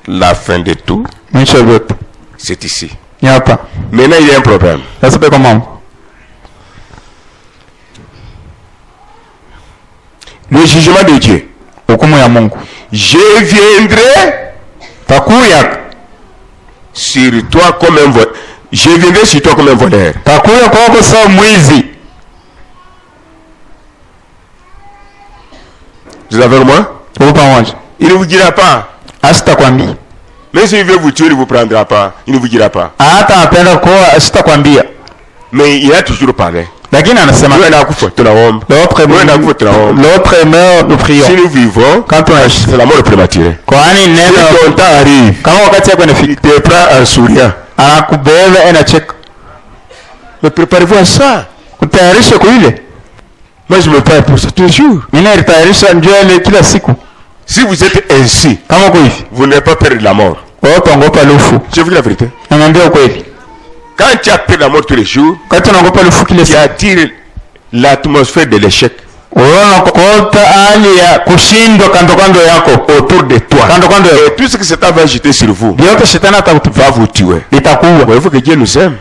La fin de tout, c'est ici. Maintenant, il y a un problème. Le jugement de Dieu. Je viendrai sur toi comme un voleur. Je viendrai sur toi comme un voleur. Vous êtes avec moi? Il ne vous dira pas. Mais s'il veut vous tuer, il ne vous prendra pas. Il ne vous dira pas. Mais il a toujours parlé. L'autre meurt, nous prions. Si nous vivons, c'est la mort prématurée. Si ton temps arrive, il te prend en souriant. Mais préparez-vous à ça. Moi je me prépare pour ça toujours. Si vous êtes ainsi, vous n'avez pas peur de la mort. Je vous dis la vérité. Quand tu as peur de la mort tous les jours, tu attires l'atmosphère de l'échec autour de toi. Et tout ce que Satan va jeter sur vous va vous tuer. Il faut que Dieu nous aime.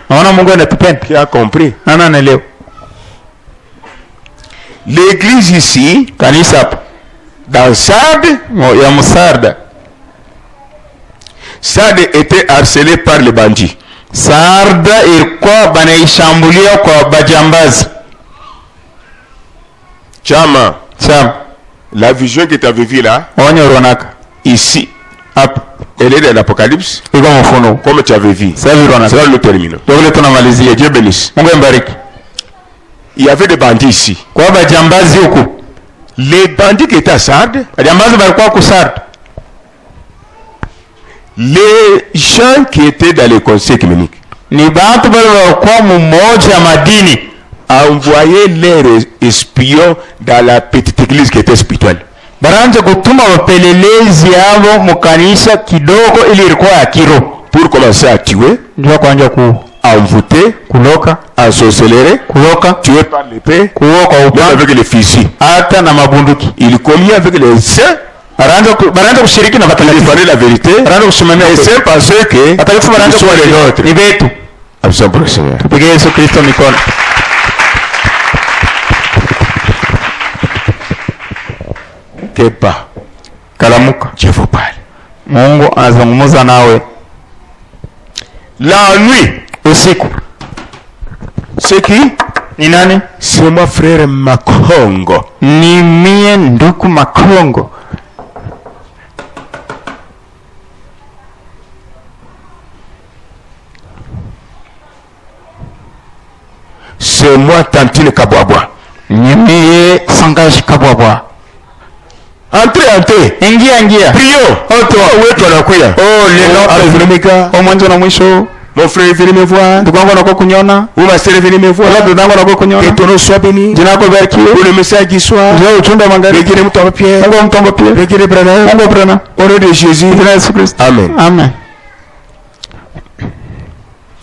Qui a compris? L'église ici, dans Sardes, Sardes était harcelé par les bandits. Chama, la vision que tu avais vue là, ici, elle est dans l'Apocalypse, comme tu avais vu. C'est là le termine. Dieu bénisse. Il y avait des bandits ici. Les bandits qui étaient à Sardes, les gens qui étaient dans les conseils économiques envoyaient leurs espions dans la petite église qui était spirituelle. Pour commencer à tuer, à envoûter, à sorcellerer, tuer par l'épée, même avec les fusils. Il commet avec les saints. Il fallait la vérité. Et c'est parce que ils sont les nôtres. Absent pour le Seigneur. Kepa. Dieu vous parle. La nuit. C'est qui? C'est mon frère Makongo. C'est moi, Tantine Kabwabwa. Nyimiye Sangaji Kabwabwa. Entrez. Ingia. Prions. Wetu anakuya. Mwanzo na mwisho. Mon frère, venez me voir. Ndugu yangu anakuwa kunyona. Ou ma sœur, venez me voir. Ndugu yangu anakuwa kunyona. Que ton nom soit béni. Jina lako barikiwe. Pour le message qui soit. Ndio uchunda mangari. Regardez mon Pierre. Mungu mtombo pia. Regardez Branham. Mungu Branham. Au nom de Jésus. Yesu Kristo. Amen.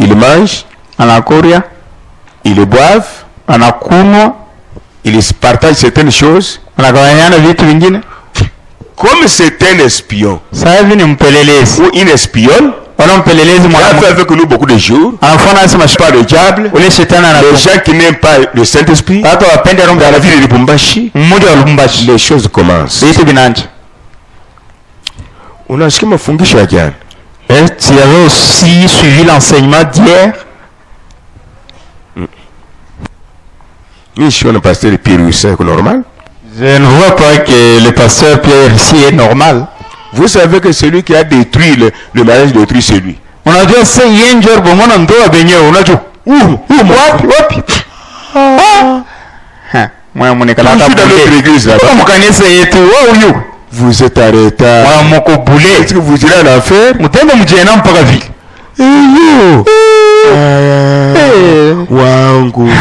Ils mangent. Anakuria. Ils boivent. Anakunywa. Ils partagent certaines choses. Anagawanyana vitu vingine. Comme c'est un espion. Sasa hivi ni mpelelezi. Ou une espionne. Wala mpelelezi mwanamke. Il a fait avec nous beaucoup de jours. Anafanya asema pas le diable. Ule shetani les gens qui n'aiment pas le Saint-Esprit. Watu wapende roho dans la ville de Lubumbashi. Mmoja wa Lubumbashi. Les choses commencent. Vitu vinaanza. Unasikia mafundisho ya jana. Tu avais aussi suivi l'enseignement d'hier. Je suis un pasteur Pierre Russin, c'est normal. Je ne vois pas que le pasteur Pierre ici est normal. Vous savez que celui qui a détruit le mariage détruit celui. Unajua sasa yeye ndio bomono ndoa benyewe unajua. Wapi? Mwa monekana hata dans notre église là. Kwa kanisa yetu huyu. Vous êtes arrêté. Wa moko boule. Est-ce que vous irez en enfer? Mutende mjena mpaka vile. Wangu.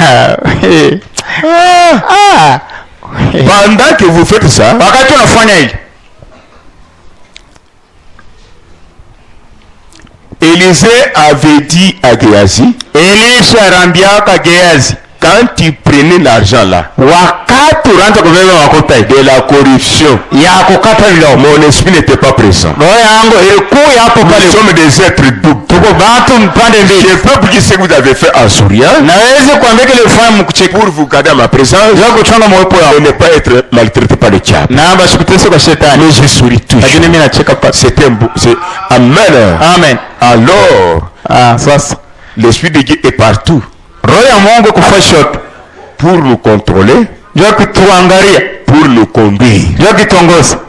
Pendant que vous faites ça, wakati unafanya hivi, Élisée avait dit à Géasi, Elisha arambiaka Gehazi, quand tu prenais l'argent là, wakati unaanza kubeba makuta de la corruption, ya kukata vilo, mon esprit n'était pas présent. roho yangu ilikuwa hapo pale. Nous sommes des êtres doubles. Tuko batu mpande mbili. Je peux vous dire ce que vous avez fait en souriant. Naweza kuambia kile ufanye mkucheka pour vous garder à ma présence. Ya kuchanga mwepo et ne pas être maltraité par le diable. Na bashikutese kwa shetani. Mais je souris toujours. Lakini mimi nacheka pa. C'est un beau, c'est amen. Amen. Alors, sasa l'esprit de Dieu est partout. Roho ya Mungu kufa shot pour nous contrôler, ndio kutuangalia, pour nous conduire, ndio kitongoza.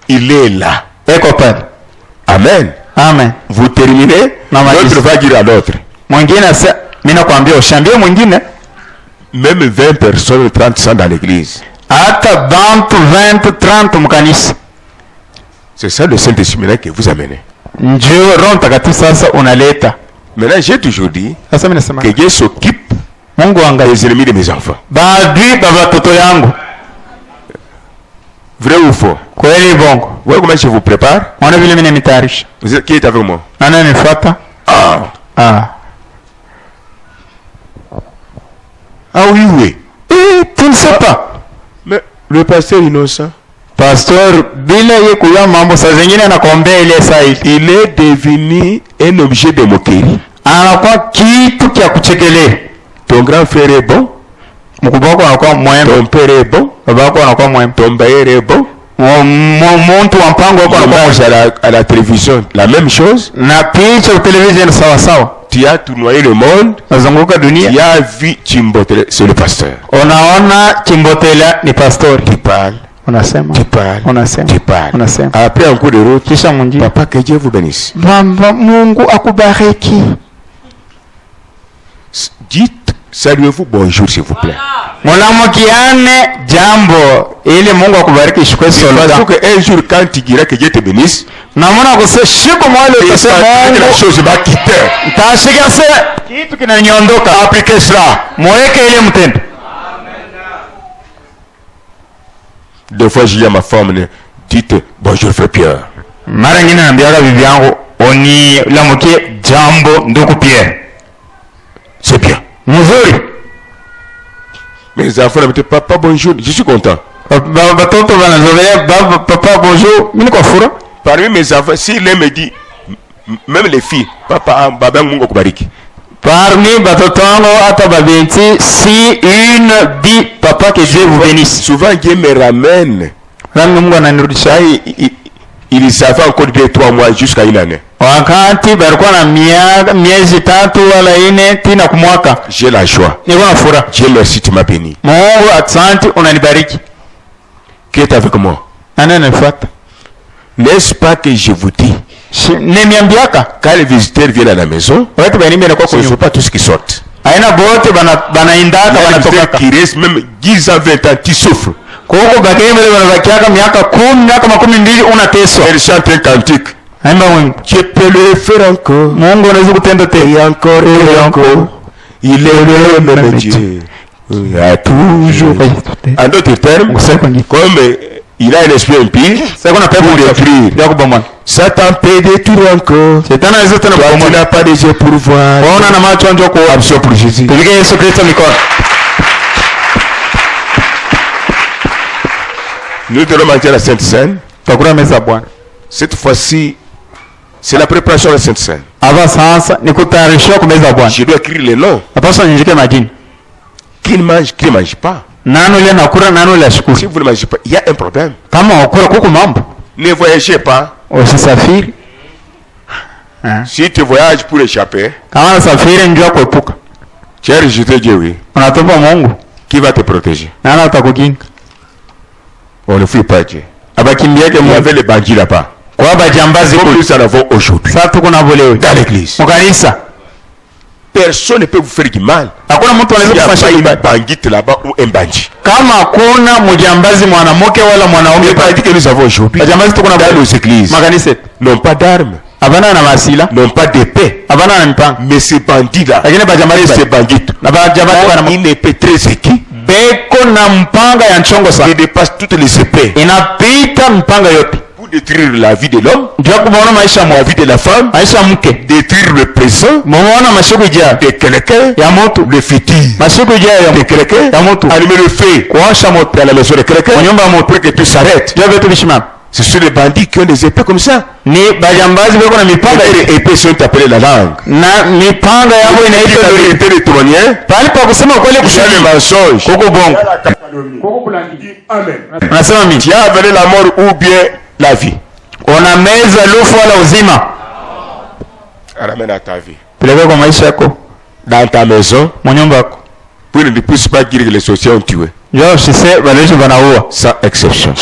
Il est là. Eko pale. Amen. Amen. Vous terminez, l'autre va dire à l'autre. Mwingine sasa mimi nakwambia ushambie mwingine. Même 20 personnes, 30 sont dans l'église. Hata 20, 30 mkanisa. C'est ça le Saint-Esprit que vous amenez. Njoo Roho Mtakatifu sasa unaleta. Maintenant, j'ai toujours dit que Dieu s'occupe des ennemis de mes enfants. Badui baba watoto yangu. Vrai ou faux? Kweli bongo. Vous voyez comment je vous prépare? Ona vile mimi nimetayarisha. Qui est avec moi? Nani nifuata? Ah oui. Tu ne sais pas. Mais le pasteur innocent. Pasteur bila yeye kuya mambo saa zingine anakuombea ile saa hii. Il est devenu un objet de moquerie. Anakuwa kitu kia kuchekelea. Ton grand frère est bon. Mkubwa wako anakuwa mwema. Ton père est bon. Baba wako anakuwa mwema. Ton bailleur est bon. Mtu wa mpango wako anakuwa à la télévision la même chose. Na picha kwa television sawa sawa. Tu as tournoyé le monde. Nazunguka dunia. Tu as vu Chimbotele, c'est le pasteur. Unaona Chimbotela ni pastori. Tu parles. Unasema. Tu parles. Unasema. Tu parles. Unasema. Après un coup de route, kisha mwingine. Papa, que Dieu vous bénisse. Baba Mungu akubariki. Dites, saluez-vous bonjour s'il vous plaît. Mulamukiane jambo ili Mungu akubariki shukwe solo. Parce que un jour quand tu diras que Dieu te bénisse, naona kuse shiku mwale utasema la chose va quitter. Tashika se kitu kinaniondoka. Appliquez cela. Mweke ile mtendo. Deux fois je dis à ma femme, dites bonjour frère Pierre. Mara nyingine naambiaga bibi yangu oni lamukie jambo ndugu Pierre. C'est bien. Mzuri. Mes enfants me disent papa bonjour, je suis content. Batoto banazovea baba papa bonjour, mimi niko fura. Parmi mes enfants, si l'un me dit, même les filles, papa baba Mungu kubariki. Parmi batoto wangu hata babinti, si une dit papa que Dieu vous bénisse. Souvent Dieu me ramène. Rami Mungu ananirudisha. Il savait encore 2-3 mois jusqu'à une année. Wakati barikuwa na miezi 3 wala 4 tina kumwaka. J'ai la joie. Niko na furaha. Dieu merci, tu m'as béni. Mungu asante unanibariki. Qui est avec moi? Ananifuata. N'est-ce pas que je vous dis? Nemiambiaka quand les visiteurs viennent à la maison, ce ne sont pas tous qui sortent. Aina bote banaindaka banatoka. Qui reste même 10 ans, 20 ans, qui souffre. Koko bakeme banabakiaka miaka 10 miaka 12 unateswa. Elle chante un cantique. Aimba wimbo. Tu peux le faire encore. Mungu anaweza kutenda tena. Et encore et encore. Il est le même Dieu. Il a toujours. En d'autres termes, comme il a un esprit impie, c'est qu'on appelle pour détruire. Satan peut détruire encore. Tu n'as pas de Dieu pour voir. Option pour Jésus. Nous devons manger la Sainte Seine. Cette fois-ci, c'est la préparation de la Sainte Seine. Je dois écrire les noms. Qui ne mange, qui ne mange pas. Si vous ne mangez pas, il y a un problème. Ne voyagez pas. Si tu voyages pour échapper, tu as rejeté Dieu, oui. Qui va te protéger? On ne fuit pas Dieu. Il y avait les bandits là-bas. Comme nous en avons aujourd'hui. Dans l'église. Personne ne peut vous faire du mal. Il n'y a pas une bandite là-bas ou un bandit. Les bandits que nous avons aujourd'hui dans nos églises n'ont pas d'armes, n'ont pas d'épée. Mais ces bandits-là, ces bandites, ils ne pétrissent qui? Ils dépassent toutes les épées. Pour détruire la vie de l'homme, la vie de la femme, détruire le présent de quelqu'un, le futur de quelqu'un, allumer le feu dans la maison de quelqu'un pour que tout s'arrête. Ce sont les bandits qui ont des épées comme ça. Les épées sont appelées la langue. Il y a le mensonge. Tu as amené la mort ou bien la vie. Ramène à ta vie. Dans ta maison. Pour ne puisse pas dire que les sorciers ont tué. Sans exception.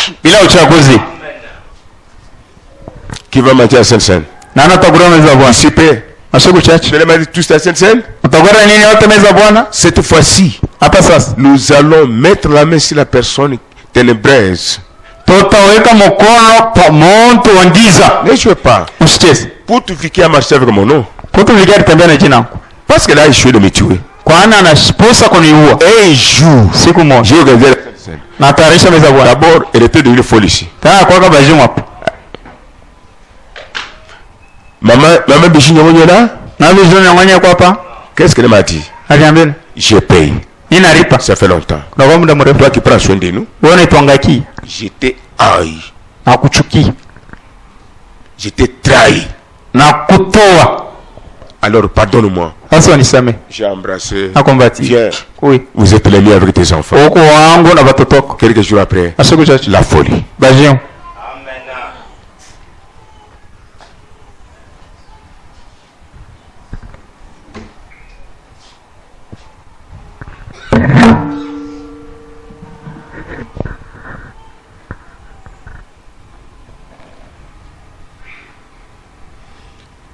Qui va manger à Sainte-Seine? Participer. Tous à Sainte-Seine. Cette fois-ci, nous allons mettre la main sur la personne ténébreuse. Ne jouez pas. Pour te fiquer à marcher avec mon nom. Parce qu'elle a échoué de me tuer. Un jour, j'ai regardé la Sainte-Seine. D'abord, elle était devenue folle ici. Maman Bichine là? Qu'est-ce qu'elle m'a dit? Je paye. Ça fait longtemps. Toi qui prends soin de nous, j'étais haï. J'étais trahi. Alors pardonne-moi. J'ai embrassé. Viens. Oui. Vous êtes les miens avec tes enfants. Quelques jours après, la folie.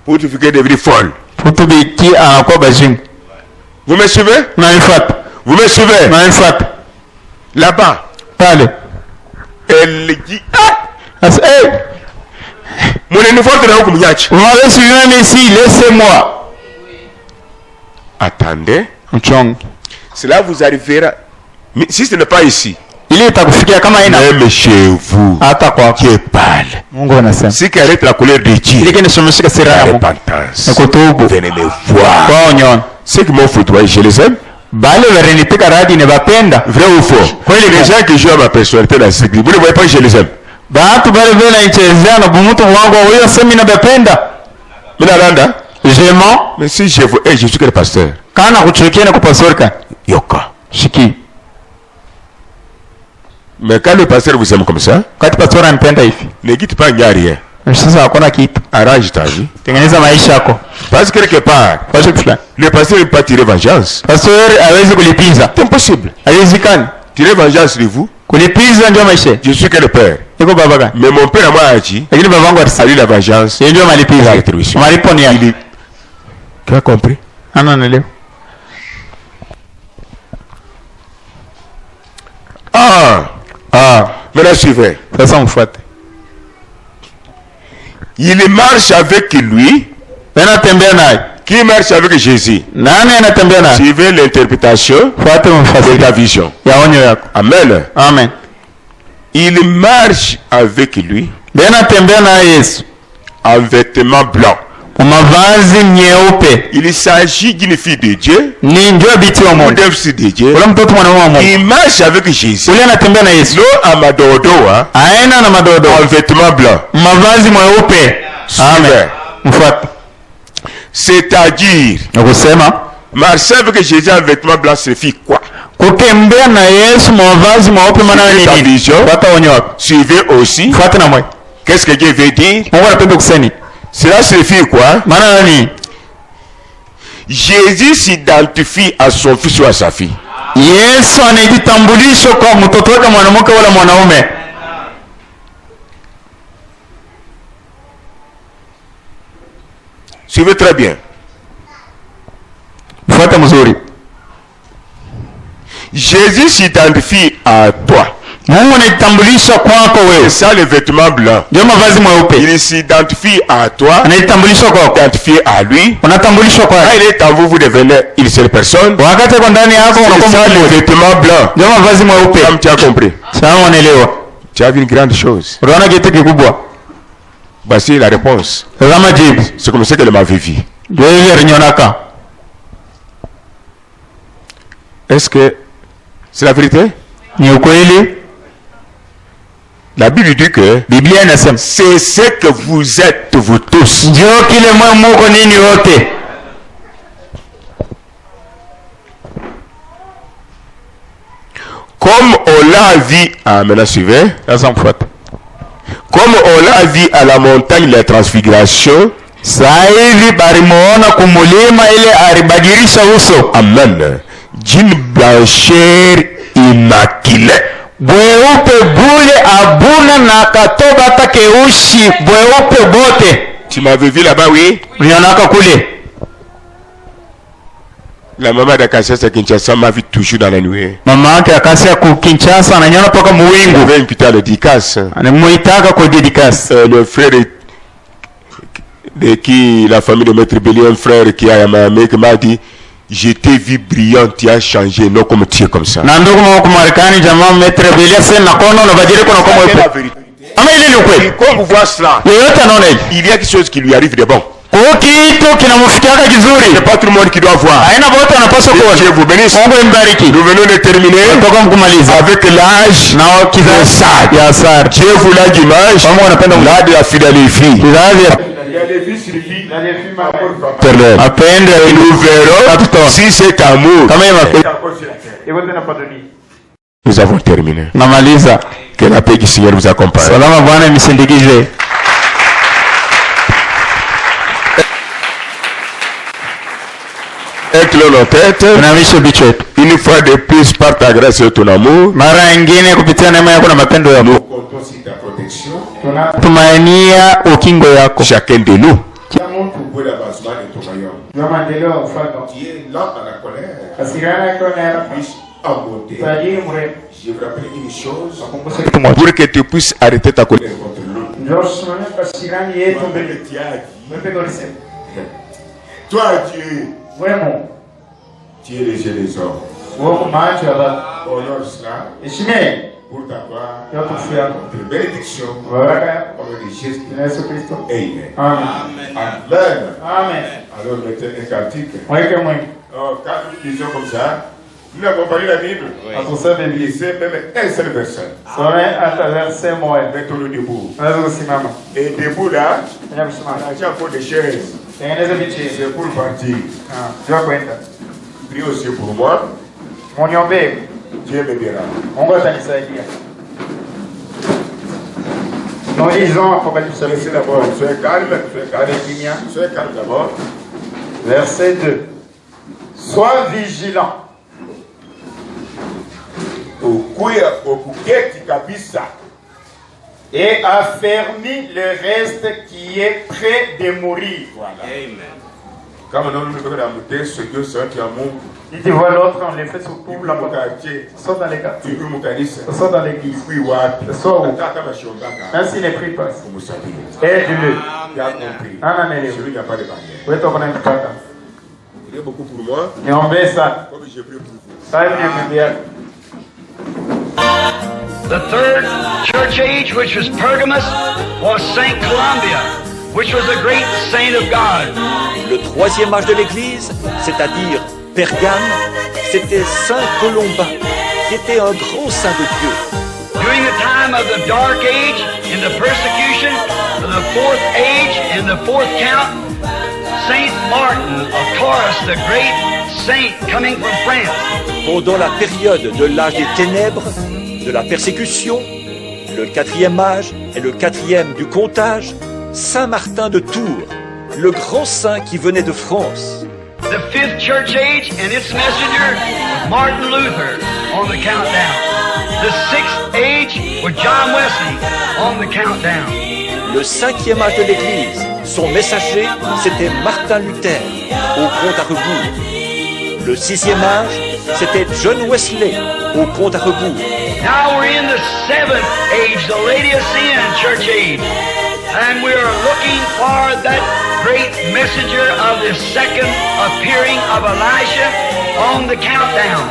Pour te faire devenir folle. Vous me suivez? Vous me suivez? Là-bas. Elle dit mon uniforme de vous m'avez suivi ici, laissez-moi. Attendez. Cela vous arrivera. Mais si ce n'est pas ici, même chez vous, Dieu parle. Si qui arrête la colère de Dieu, la repentance, venez me voir. Ceux qui m'ont foudroyé, je les aime. Vrai ou faux? Les gens qui jouent à ma personnalité dans cette église, vous ne voyez pas que je les aime. Mais si je vous aime, je suis que le pasteur. Yoka. Mais quand le pasteur vous aime comme ça, ne quitte pas, il n'y a rien. Arrange ta vie. Parce que quelque part, le pasteur ne peut pas tirer vengeance. C'est impossible. Tirer vengeance sur vous. Je suis que le père. Mais mon père a dit, a eu la vengeance. Il a rétribution. Tu as compris? Maintenant suivez. Sasa mfuate. Il marche avec lui. Anatembea naye. Qui marche avec Jésus? Nani anatembea naye? Suivez l'interprétation de ta vision. Ya onyo yako. Amen. Amen. Il marche avec lui. Anatembea na Yesu en vêtements blancs. Mavazi nyeupe. Il s'agit d'une fille de Dieu. Ni ndio binti wa Mungu. Ndio fille de Dieu. Ule mtoto mwana wa Mungu. Il marche avec Jésus. Ule anatembea na Yesu. Lo amadodoa. Aina na madodo. En vêtements blancs. Mavazi mweupe. Amen. Mfuate. C'est-à-dire. Nakusema marcher avec Jésus en vêtements blancs signifie quoi? Kutembea na Yesu mavazi mweupe maana nini? Fuata onyo wako. Suivez aussi. Fuata na mwe. Qu'est-ce que Dieu veut dire? Mungu anapenda kusema. Cela signifie quoi? Maana nini? Jésus s'identifie à son fils ou à sa fille. Yesu anajitambulisha kwa mtoto wake mwanamke wala mwanaume. Suivez très bien. Fuata mzuri. Jésus s'identifie à toi. Mungu anajitambulisha kwako wewe. C'est ça le vêtement blanc. Ndio mavazi mweupe. Il s'identifie à toi. Anajitambulisha kwako. Identifié à lui. Unatambulishwa kwake. Quand il est en vous, vous devenez une seule personne. Wakati kwa ndani yako unakuwa ça le vêtement blanc. Ndio mavazi mweupe. Comme tu as compris. Sawa, unaelewa. Tu as vu une grande chose. Unaona kitu kikubwa. Voici la réponse. C'est comme ça qu'elle m'avait vu. Est-ce que c'est la vérité? La Bible dit que c'est ce que vous êtes vous tous. Comme on l'a vu, maintenant suivez. Comme on l'a vu à la montagne la transfiguration. Amen. D'une blancheur immaculée. Tu m'avais vu là-bas, oui? La maman d'Akasia à Kinshasa m'a vu toujours dans la nuit. Maman yake Akasia ku Kinshasa ananyona toka muwingu. Il avait invité à la dédicace. Anamuitaka kwa dédicace. Le frère de qui la famille de Maître Bélier, un frère qui a m'a dit, je t'ai vu brillant, tu as changé, non comme tu es comme ça. Na ndugu mwa Marekani jamaa Maître Bélier sasa nakono na bajire kuna kama wewe. Ama ile ni ukweli. Quand vous voyez cela, il y a quelque chose qui lui arrive de bon. C'est pas tout le monde qui doit voir. Dieu vous bénisse. Nous venons de terminer avec l'âge de Sar. Dieu vous l'a d'image. L'âge de la fidélité. Il y a des fils et filles. Nous verrons si cet amour. Nous avons terminé. Que la paix du Seigneur vous accompagne. Éclaire nos têtes. Une fois de plus par ta grâce et ton amour. Nous comptons sur ta protection. Chacun de nous. Tu es là à la colère. Je vous rappelle une chose. Pour que tu puisses arrêter ta colère contre nous. Toi, Dieu. Tu es le Dieu des hommes. Honore cela. Pour ta gloire. Pour bénédiction. Pour le Jésus. Amen. Amen. Alors mettez un cantique. Quand nous disons comme ça, nous avons parlé la Bible. Lisez même un seul verset. Mettons-le debout. Et debout là, il y a encore des chaises. C'est pour partir. Prie aussi pour moi. Dieu me dira. Nous lisons Apocalypse. Laissez d'abord, soyez calme. Soyez calme d'abord. Verset 2. Sois vigilant. Et affermis le reste qui est près de mourir. Voilà. Amen. Si tu vois l'autre, on les fait pour la quartier. Soit dans les quartiers. Soit dans l'église. Soit où. Même s'il ne prie pas. Aide-le. Celui qui n'a pas de barrière. Oui, tu connais pas. Il y a beaucoup pour moi. Et on met ça. Comme j'ai pris pour vous. Ça est bien. The third church age, which was Pergamus, was Saint Columbia, which was a great saint of God. Le troisième âge de l'Église, c'est-à-dire Pergame, c'était Saint Colomba, qui était un grand saint de Dieu. During the time of the Dark Age, in the persecution, the fourth age, in the fourth count, Saint Martin of Tours, the great saint coming from France. Pendant la période de l'âge des ténèbres, de la persécution, le quatrième âge et le quatrième du comptage, Saint Martin de Tours, le grand saint qui venait de France. The fifth church age and its messenger was Martin Luther on the countdown. The sixth age was John Wesley on the countdown. Le cinquième âge de l'Église, son messager, c'était Martin Luther, au compte à rebours. Le sixième âge, c'était John Wesley, au compte à rebours. Now we're in the seventh age, the Laodicean church age. And we are looking for that great messenger of the second appearing of Elisha on the countdown.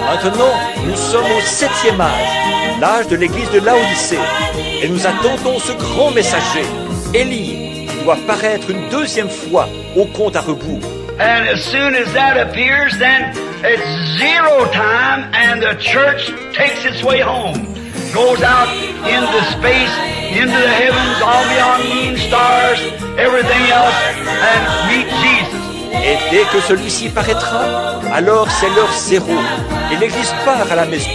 Maintenant, nous sommes au septième âge, l'âge de l'église de Laodicée. Et nous attendons ce grand messager, Élie, qui doit paraître une deuxième fois au compte à rebours. And as soon as that appears, then it's zero time and the church takes its way home. Goes out into space, into the heavens, all beyond moon, stars, everything else, and meet Jesus. Et dès que celui-ci paraîtra, alors c'est l'heure zéro. Et l'Église part à la maison.